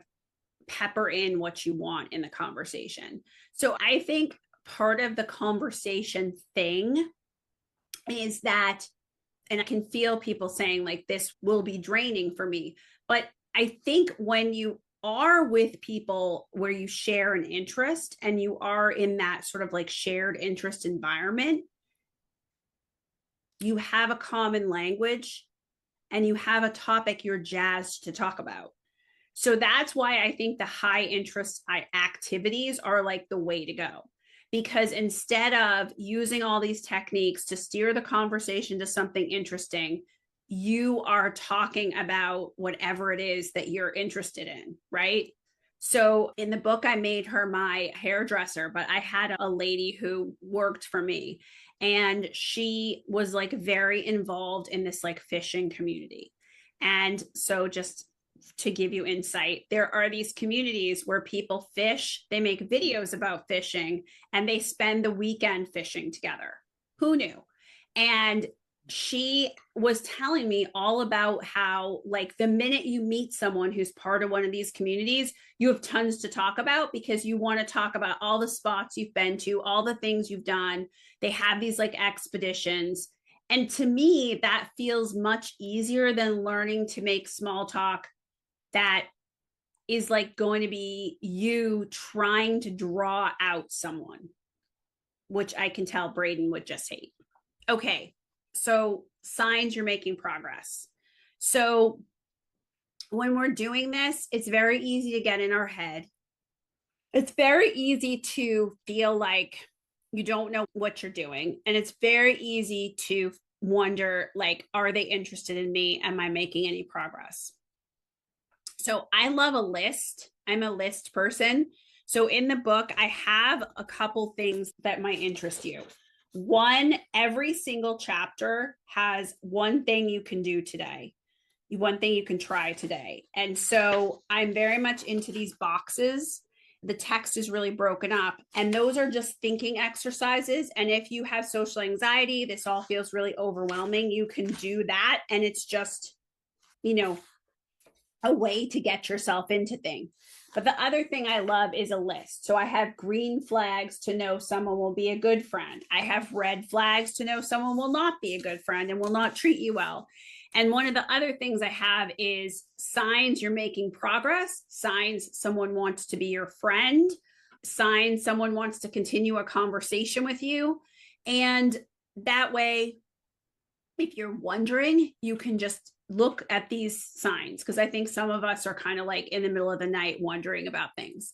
pepper in what you want in the conversation. So I think part of the conversation thing is that, and I can feel people saying like, this will be draining for me. But I think when you are with people where you share an interest and you are in that sort of like shared interest environment, you have a common language and you have a topic you're jazzed to talk about. So that's why I think the high interest activities are like the way to go. Because instead of using all these techniques to steer the conversation to something interesting, you are talking about whatever it is that you're interested in, right? So in the book, I made her my hairdresser, but I had a lady who worked for me. And she was like very involved in this like fishing community. And so just to give you insight, there are these communities where people fish, they make videos about fishing, and they spend the weekend fishing together. Who knew? And she was telling me all about how, like, the minute you meet someone who's part of one of these communities, you have tons to talk about because you want to talk about all the spots you've been to, all the things you've done. They have these like expeditions. And to me, that feels much easier than learning to make small talk that is like going to be you trying to draw out someone, which I can tell Braden would just hate. Okay, so signs you're making progress. So when we're doing this, it's very easy to get in our head. It's very easy to feel like you don't know what you're doing. And it's very easy to wonder, like, are they interested in me? Am I making any progress? So I love a list. I'm a list person. So in the book, I have a couple things that might interest you. One, every single chapter has one thing you can do today, one thing you can try today. And so I'm very much into these boxes. The text is really broken up, and those are just thinking exercises. And if you have social anxiety, this all feels really overwhelming, you can do that. And it's just, a way to get yourself into things. But the other thing I love is a list. So I have green flags to know someone will be a good friend. I have red flags to know someone will not be a good friend and will not treat you well. And one of the other things I have is signs you're making progress, signs someone wants to be your friend, signs someone wants to continue a conversation with you. And that way, if you're wondering, you can just look at these signs, because I think some of us are kind of like in the middle of the night wondering about things.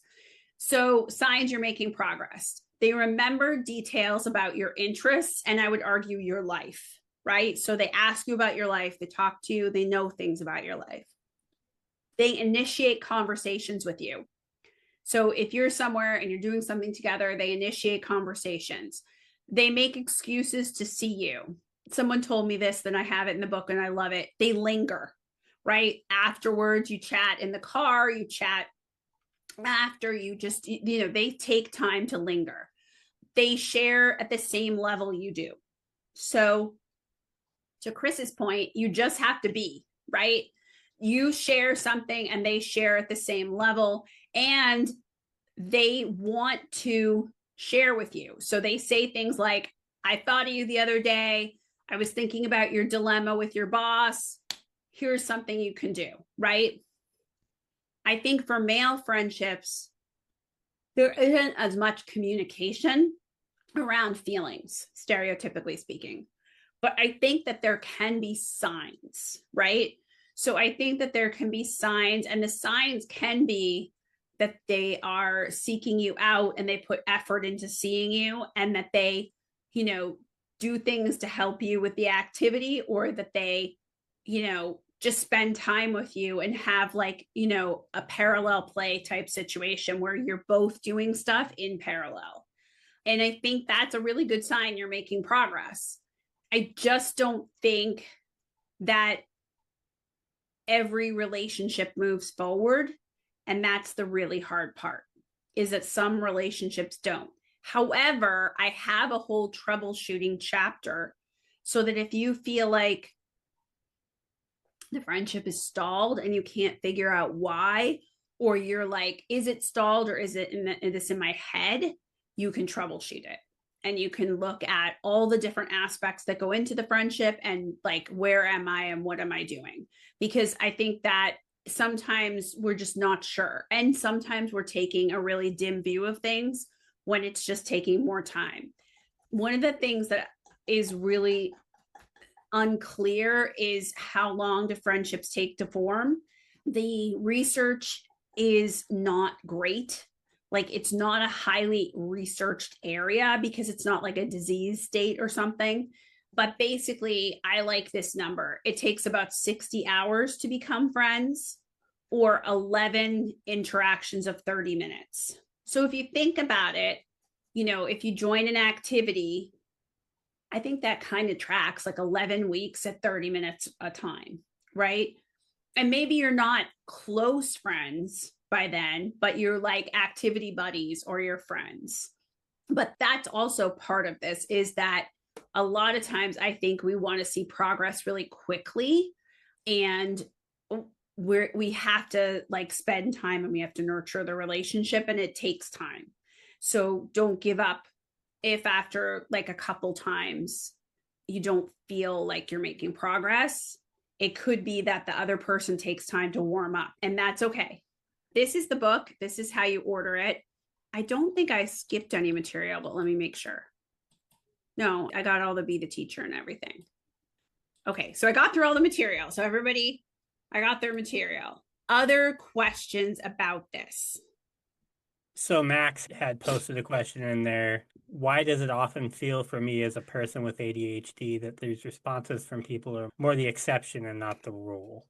So signs you're making progress. They remember details about your interests, and I would argue your life, right? So they ask you about your life, they talk to you, they know things about your life. They initiate conversations with you. So if you're somewhere and you're doing something together, they initiate conversations. They make excuses to see you. Someone told me this, then I have it in the book and I love it. They linger, right? Afterwards, you chat in the car, you chat after, you just, they take time to linger. They share at the same level you do. So to Chris's point, you just have to be, right? You share something and they share at the same level, and they want to share with you. So they say things like, I thought of you the other day. I was thinking about your dilemma with your boss. Here's something you can do, right? I think for male friendships, there isn't as much communication around feelings, stereotypically speaking. But I think that there can be signs, right? So I think that there can be signs, and the signs can be that they are seeking you out and they put effort into seeing you, and that they, do things to help you with the activity, or that they, just spend time with you and have like, a parallel play type situation where you're both doing stuff in parallel. And I think that's a really good sign you're making progress. I just don't think that every relationship moves forward. And that's the really hard part, is that some relationships don't. However, I have a whole troubleshooting chapter, so that if you feel like the friendship is stalled and you can't figure out why, or you're like, is it stalled or is it in my head, you can troubleshoot it. And you can look at all the different aspects that go into the friendship and like, where am I and what am I doing? Because I think that sometimes we're just not sure. And sometimes we're taking a really dim view of things when it's just taking more time. One of the things that is really unclear is how long do friendships take to form. The research is not great. Like, it's not a highly researched area because it's not like a disease state or something. But basically, I like this number. It takes about 60 hours to become friends, or 11 interactions of 30 minutes. So if you think about it, if you join an activity, I think that kind of tracks like 11 weeks at 30 minutes a time, right? And maybe you're not close friends by then, but you're like activity buddies or your friends. But that's also part of this, is that a lot of times I think we want to see progress really quickly, and we have to like spend time and we have to nurture the relationship, and it takes time. So don't give up if after like a couple times you don't feel like you're making progress. It could be that the other person takes time to warm up, and that's okay. This is the book. This is how you order it. I don't think I skipped any material, but let me make sure. No, I got all the Be the Teacher and everything. Okay, so I got through all the material. So everybody, I got their material. Other questions about this? So Max had posted a question in there. Why does it often feel for me as a person with ADHD that these responses from people are more the exception and not the rule?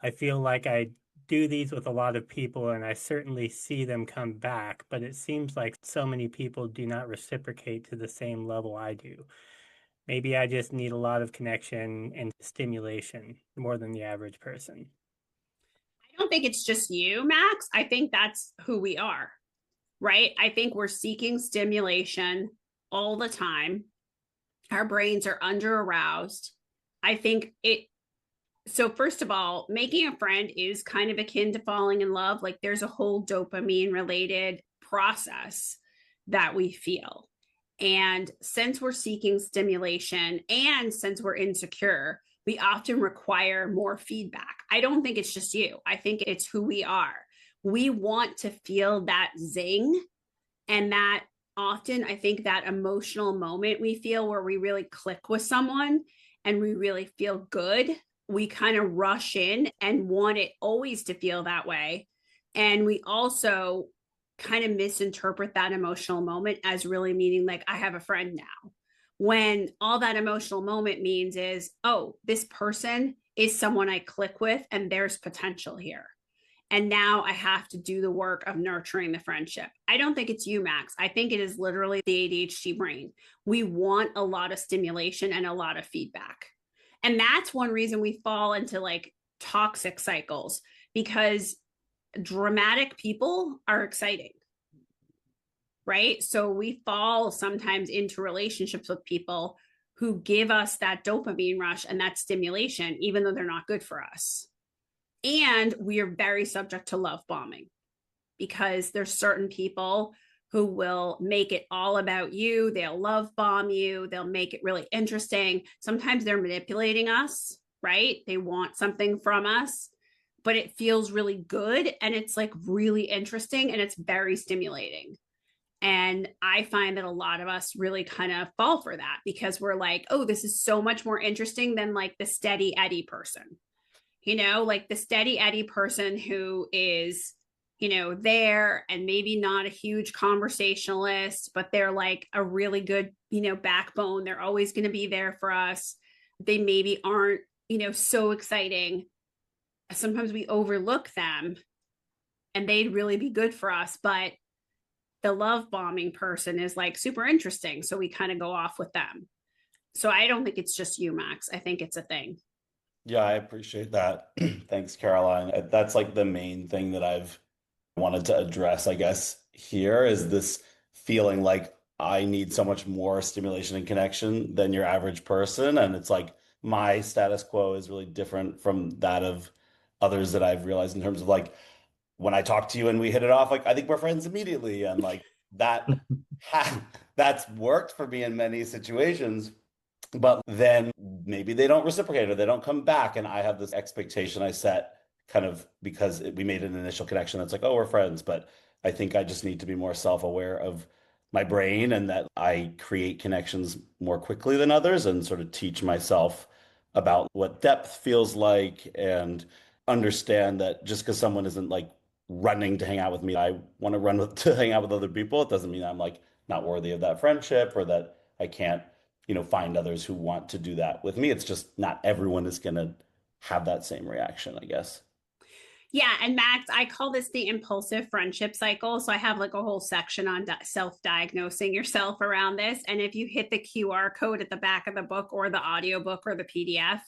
I feel like I do these with a lot of people and I certainly see them come back, but it seems like so many people do not reciprocate to the same level I do. Maybe I just need a lot of connection and stimulation more than the average person. I don't think it's just you, Max. I think that's who we are, right? I think we're seeking stimulation all the time. Our brains are under aroused. I think so first of all, making a friend is kind of akin to falling in love. Like there's a whole dopamine related process that we feel. And since we're seeking stimulation and since we're insecure, we often require more feedback. I don't think it's just you. I think it's who we are. We want to feel that zing, and that often I think that emotional moment we feel where we really click with someone and we really feel good, we kind of rush in and want it always to feel that way. And we also kind of misinterpret that emotional moment as really meaning like, I have a friend now. When all that emotional moment means is, oh, this person is someone I click with and there's potential here. And now I have to do the work of nurturing the friendship. I don't think it's you, Max. I think it is literally the ADHD brain. We want a lot of stimulation and a lot of feedback. And that's one reason we fall into like toxic cycles, because dramatic people are exciting, right? So we fall sometimes into relationships with people who give us that dopamine rush and that stimulation, even though they're not good for us. And we are very subject to love bombing, because there's certain people who will make it all about you. They'll love bomb you. They'll make it really interesting. Sometimes they're manipulating us, right? They want something from us, but it feels really good. And it's like really interesting and it's very stimulating. And I find that a lot of us really kind of fall for that, because we're like, oh, this is so much more interesting than like the steady Eddie person, like the steady Eddie person who is, there and maybe not a huge conversationalist, but they're like a really good, backbone. They're always going to be there for us. They maybe aren't, so exciting. Sometimes we overlook them and they'd really be good for us, but the love bombing person is like super interesting. So we kind of go off with them. So I don't think it's just you, Max. I think it's a thing. Yeah, I appreciate that. Thanks, Caroline. That's like the main thing that I've wanted to address, I guess, here is this feeling like I need so much more stimulation and connection than your average person. And it's like my status quo is really different from that of others that I've realized in terms of like when I talk to you and we hit it off, like I think we're friends immediately. And like that that's worked for me in many situations. But then maybe they don't reciprocate or they don't come back. And I have this expectation I set kind of because we made an initial connection that's like, oh, we're friends. But I think I just need to be more self-aware of my brain and that I create connections more quickly than others and sort of teach myself about what depth feels like and understand that just because someone isn't like running to hang out with me, I want to to hang out with other people. It doesn't mean I'm like not worthy of that friendship or that I can't find others who want to do that with me. It's just not everyone is going to have that same reaction, I guess. Yeah. And Max, I call this the impulsive friendship cycle. So I have like a whole section on self-diagnosing yourself around this. And if you hit the QR code at the back of the book or the audiobook or the PDF,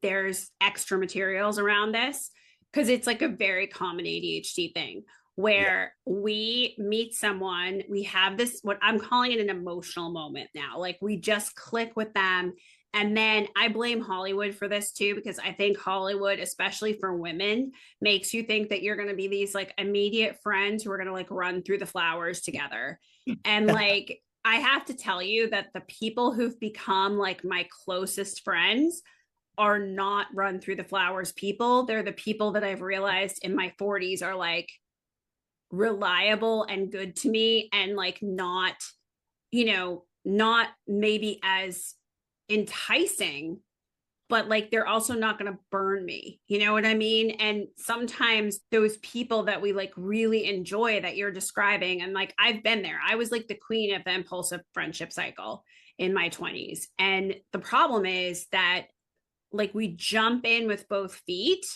there's extra materials around this, because it's like a very common ADHD thing where we meet someone, we have this, what I'm calling it an emotional moment now. Like we just click with them. And then I blame Hollywood for this too, because I think Hollywood, especially for women, makes you think that you're going to be these like immediate friends who are going to like run through the flowers together. And like, I have to tell you that the people who've become like my closest friends are not run through the flowers people. They're the people that I've realized in my 40s are like reliable and good to me, and like not, not maybe as enticing, but like they're also not going to burn me. You know what I mean? And sometimes those people that we like really enjoy that you're describing, and like I've been there. I was like the queen of the impulsive friendship cycle in my 20s. And the problem is that like we jump in with both feet,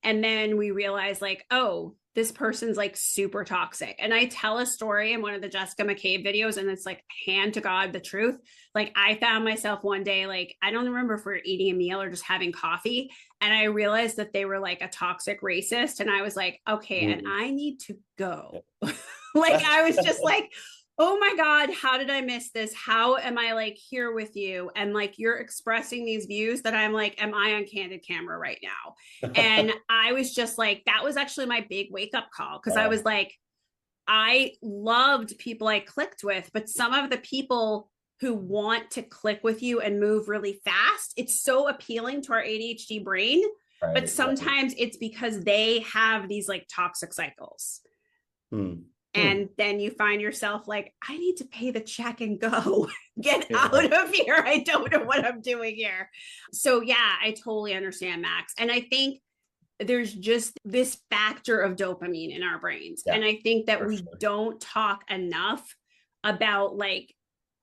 and then we realize like, oh, this person's like super toxic. And I tell a story in one of the Jessica McCabe videos, and it's like, hand to God, the truth. Like I found myself one day, like, I don't remember if we were eating a meal or just having coffee. And I realized that they were like a toxic racist. And I was like, okay, and I need to go. Like, I was just like, oh my God, how did I miss this? How am I like here with you? And like, you're expressing these views that I'm like, am I on candid camera right now? And I was just like, that was actually my big wake up call. Cause I was like, I loved people I clicked with, but some of the people who want to click with you and move really fast, it's so appealing to our ADHD brain. Right, but sometimes it's because they have these like toxic cycles. And then you find yourself like, I need to pay the check and go. Get out of here. I don't know what I'm doing here. So yeah, I totally understand, Max. And I think there's just this factor of dopamine in our brains. And I think that we don't talk enough about like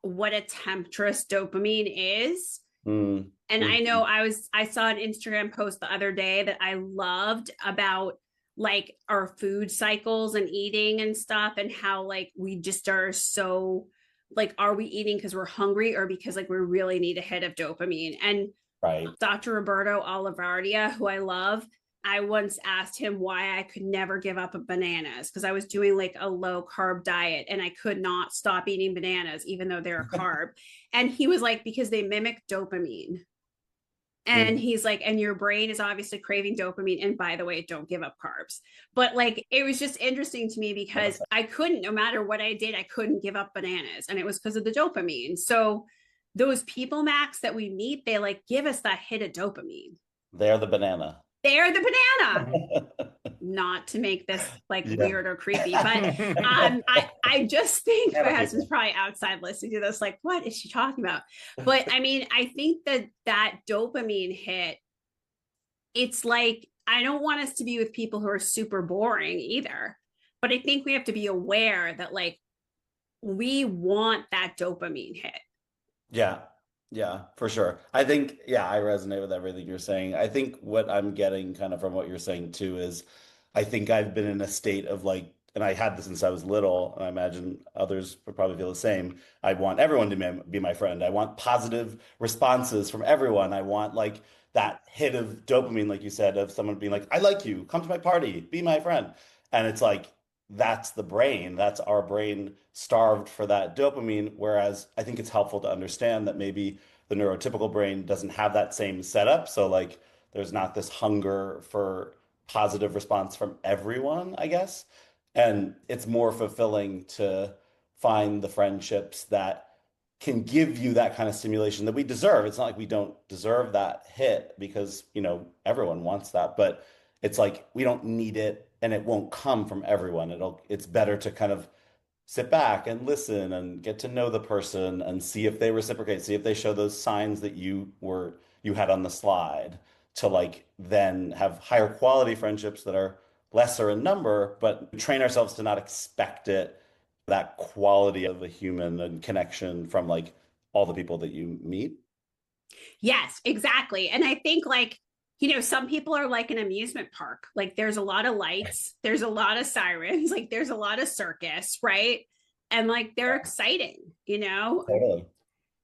what a temptress dopamine is. And I know I saw an Instagram post the other day that I loved about like our food cycles and eating and stuff, and how like we just are so like, are we eating because we're hungry or because like we really need a hit of dopamine? And Dr. Roberto Olivardia, who I love, I once asked him why I could never give up bananas, because I was doing like a low carb diet and I could not stop eating bananas even though they're a carb. And he was like, because they mimic dopamine. And he's like, and your brain is obviously craving dopamine. And by the way, don't give up carbs. But like, it was just interesting to me because I couldn't, no matter what I did, I couldn't give up bananas. And it was because of the dopamine. So those people, Max, that we meet, they like give us that hit of dopamine. They're the banana. They're the banana. Not to make this like weird or creepy, but I just think my husband's probably outside listening to this, like, what is she talking about? But I mean, I think that dopamine hit, it's like, I don't want us to be with people who are super boring either, but I think we have to be aware that like we want that dopamine hit. Yeah, for sure. I think, I resonate with everything you're saying. I think what I'm getting kind of from what you're saying too is I think I've been in a state of like, and I had this since I was little, and I imagine others would probably feel the same. I want everyone to be my friend. I want positive responses from everyone. I want like that hit of dopamine, like you said, of someone being like, I like you, come to my party, be my friend. And it's like, that's the brain. That's our brain starved for that dopamine. Whereas I think it's helpful to understand that maybe the neurotypical brain doesn't have that same setup. So like there's not this hunger for positive response from everyone, I guess. And it's more fulfilling to find the friendships that can give you that kind of stimulation that we deserve. It's not like we don't deserve that hit because, everyone wants that, but it's like we don't need it and it won't come from everyone. It's better to kind of sit back and listen and get to know the person and see if they reciprocate, see if they show those signs that you had on the slide, to like then have higher quality friendships that are lesser in number, but train ourselves to not expect that quality of a human and connection from like all the people that you meet. Yes, exactly. And I think like, some people are like an amusement park. Like there's a lot of lights, there's a lot of sirens, like there's a lot of circus, right? And like they're exciting, Totally.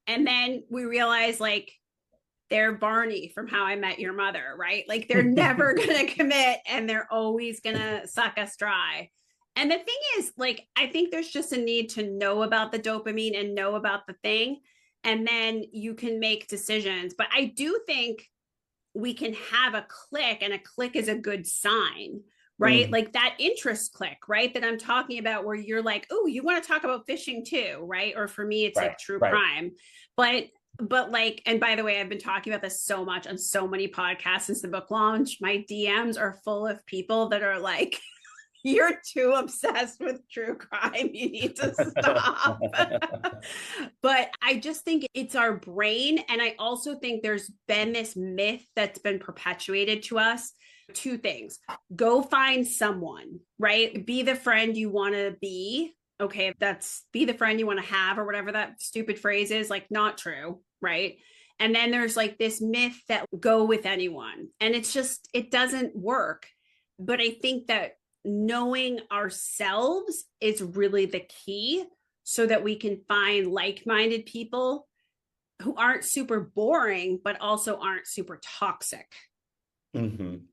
And then we realize like they're Barney from How I Met Your Mother, right? Like they're never going to commit and they're always going to suck us dry. And the thing is, like, I think there's just a need to know about the dopamine and know about the thing. And then you can make decisions. But I do think we can have a click, and a click is a good sign right? Like that interest click, right? That I'm talking about where you're like, oh, you want to talk about fishing too, right? Or for me, it's like true crime. But like, and by the way, I've been talking about this so much on so many podcasts since the book launch. My DMs are full of people that are like, you're too obsessed with true crime. You need to stop. But I just think it's our brain. And I also think there's been this myth that's been perpetuated to us. Two things: go find someone, right? Be the friend you want to be. Okay, that's be the friend you want to have, or whatever that stupid phrase is, like not true, right? And then there's like this myth that go with anyone. And it's just, it doesn't work. But I think that knowing ourselves is really the key so that we can find like-minded people who aren't super boring, but also aren't super toxic. And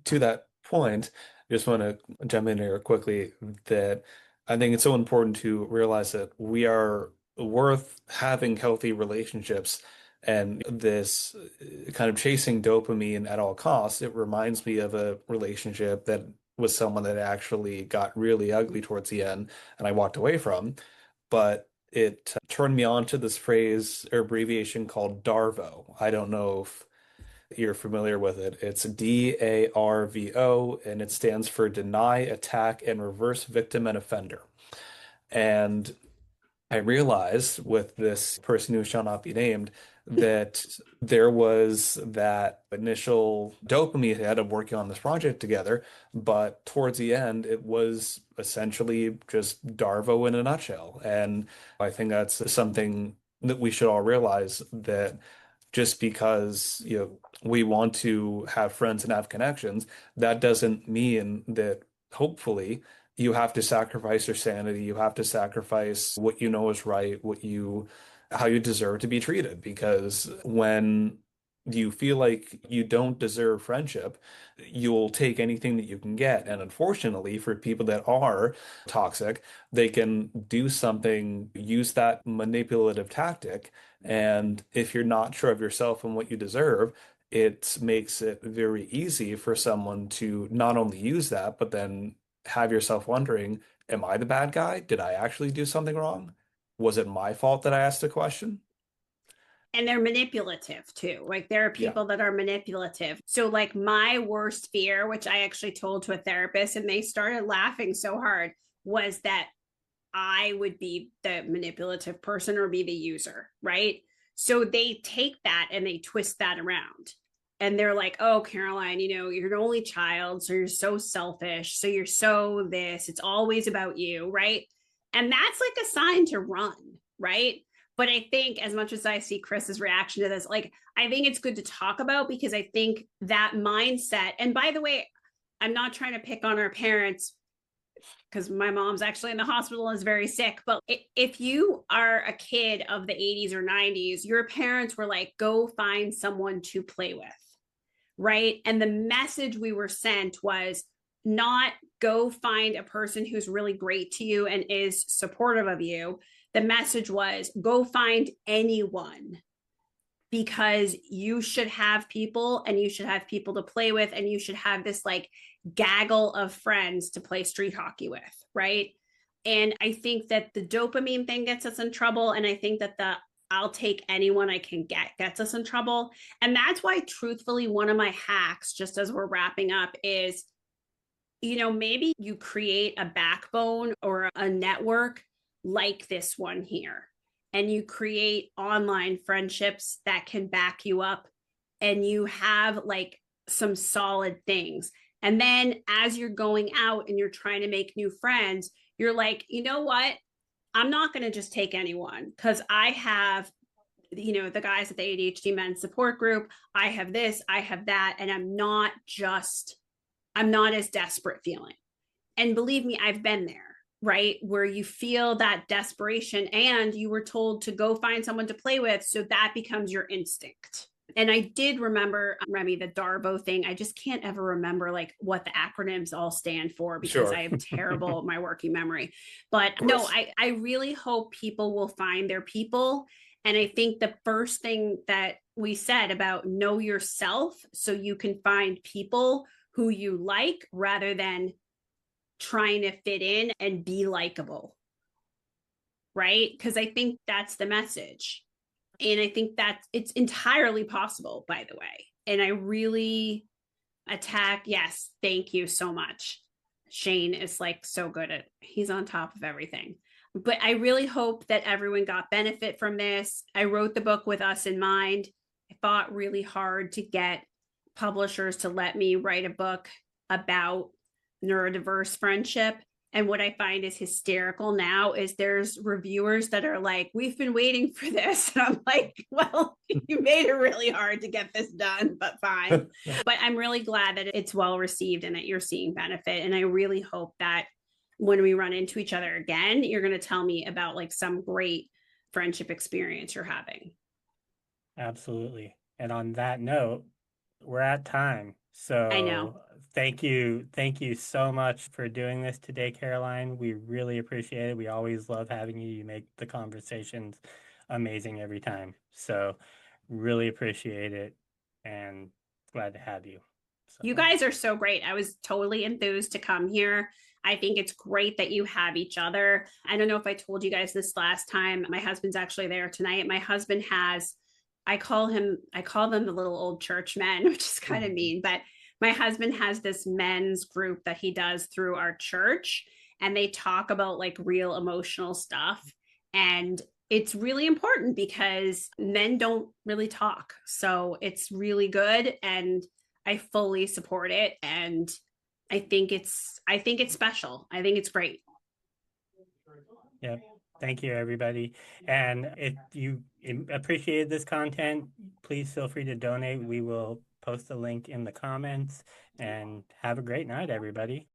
to that point, I just want to jump in here quickly that I think it's so important to realize that we are worth having healthy relationships, and this kind of chasing dopamine at all costs. It reminds me of a relationship that was someone that actually got really ugly towards the end and I walked away from, but it turned me on to this phrase or abbreviation called DARVO. I don't know if you're familiar with it. It's DARVO, and it stands for deny, attack, and reverse victim and offender. And I realized with this person who shall not be named that there was that initial dopamine hit of working on this project together, but towards the end, it was essentially just Darvo in a nutshell. And I think that's something that we should all realize, that just because, we want to have friends and have connections, that doesn't mean that hopefully you have to sacrifice your sanity. You have to sacrifice what you know is right, how you deserve to be treated. Because when you feel like you don't deserve friendship, you'll take anything that you can get. And unfortunately, for people that are toxic, they can do something, use that manipulative tactic. And if you're not sure of yourself and what you deserve, it makes it very easy for someone to not only use that, but then have yourself wondering, am I the bad guy? Did I actually do something wrong? Was it my fault that I asked a question? And they're manipulative too. Like there are people that are manipulative. So like my worst fear, which I actually told to a therapist and they started laughing so hard, was that I would be the manipulative person or be the user, right? So they take that and they twist that around. And they're like, oh, Caroline, you're an only child, so you're so selfish. So you're so this, it's always about you, right? And that's like a sign to run, right? But I think as much as I see Chris's reaction to this, like, I think it's good to talk about, because I think that mindset, and by the way, I'm not trying to pick on our parents because my mom's actually in the hospital and is very sick. But if you are a kid of the 80s or 90s, your parents were like, go find someone to play with, right? And the message we were sent was not go find a person who's really great to you and is supportive of you. The message was go find anyone, because you should have people and you should have people to play with, and you should have this like gaggle of friends to play street hockey with, right? And I think that the dopamine thing gets us in trouble. And I think that the I'll take anyone I can get gets us in trouble. And that's why, truthfully, one of my hacks, just as we're wrapping up, is, maybe you create a backbone or a network like this one here, and you create online friendships that can back you up, and you have like some solid things. And then as you're going out and you're trying to make new friends, you're like, you know what? I'm not going to just take anyone, because I have, the guys at the ADHD men's support group. I have this, I have that. And I'm not as desperate feeling. And believe me, I've been there, right? Where you feel that desperation and you were told to go find someone to play with. So that becomes your instinct. And I did remember, Remy, the DARVO thing. I just can't ever remember like what the acronyms all stand for, because I have terrible my working memory. But no, I really hope people will find their people. And I think the first thing that we said about know yourself so you can find people who you like rather than trying to fit in and be likable. Right? Because I think that's the message. And I think that it's entirely possible, by the way. And I really yes, thank you so much. Shane is like so good at, he's on top of everything. But I really hope that everyone got benefit from this. I wrote the book with us in mind. I fought really hard to get publishers to let me write a book about neurodiverse friendship. And what I find is hysterical now is there's reviewers that are like, we've been waiting for this. And I'm like, well, you made it really hard to get this done, but fine. But I'm really glad that it's well received and that you're seeing benefit. And I really hope that when we run into each other again, you're going to tell me about like some great friendship experience you're having. Absolutely. And on that note, we're at time. So I know. Thank you so much for doing this today, Caroline. We really appreciate it. We always love having you. You make the conversations amazing every time. So really appreciate it and glad to have you. So. You guys are so great. I was totally enthused to come here. I think it's great that you have each other. I don't know if I told you guys this last time. My husband's actually there tonight. My husband has, I call them the little old church men, which is kind of mean, but my husband has this men's group that he does through our church, and they talk about like real emotional stuff. And it's really important because men don't really talk. So it's really good. And I fully support it. And I think it's special. I think it's great. Yep. Thank you, everybody. And if you appreciated this content, please feel free to donate. We will post a link in the comments, and have a great night, everybody.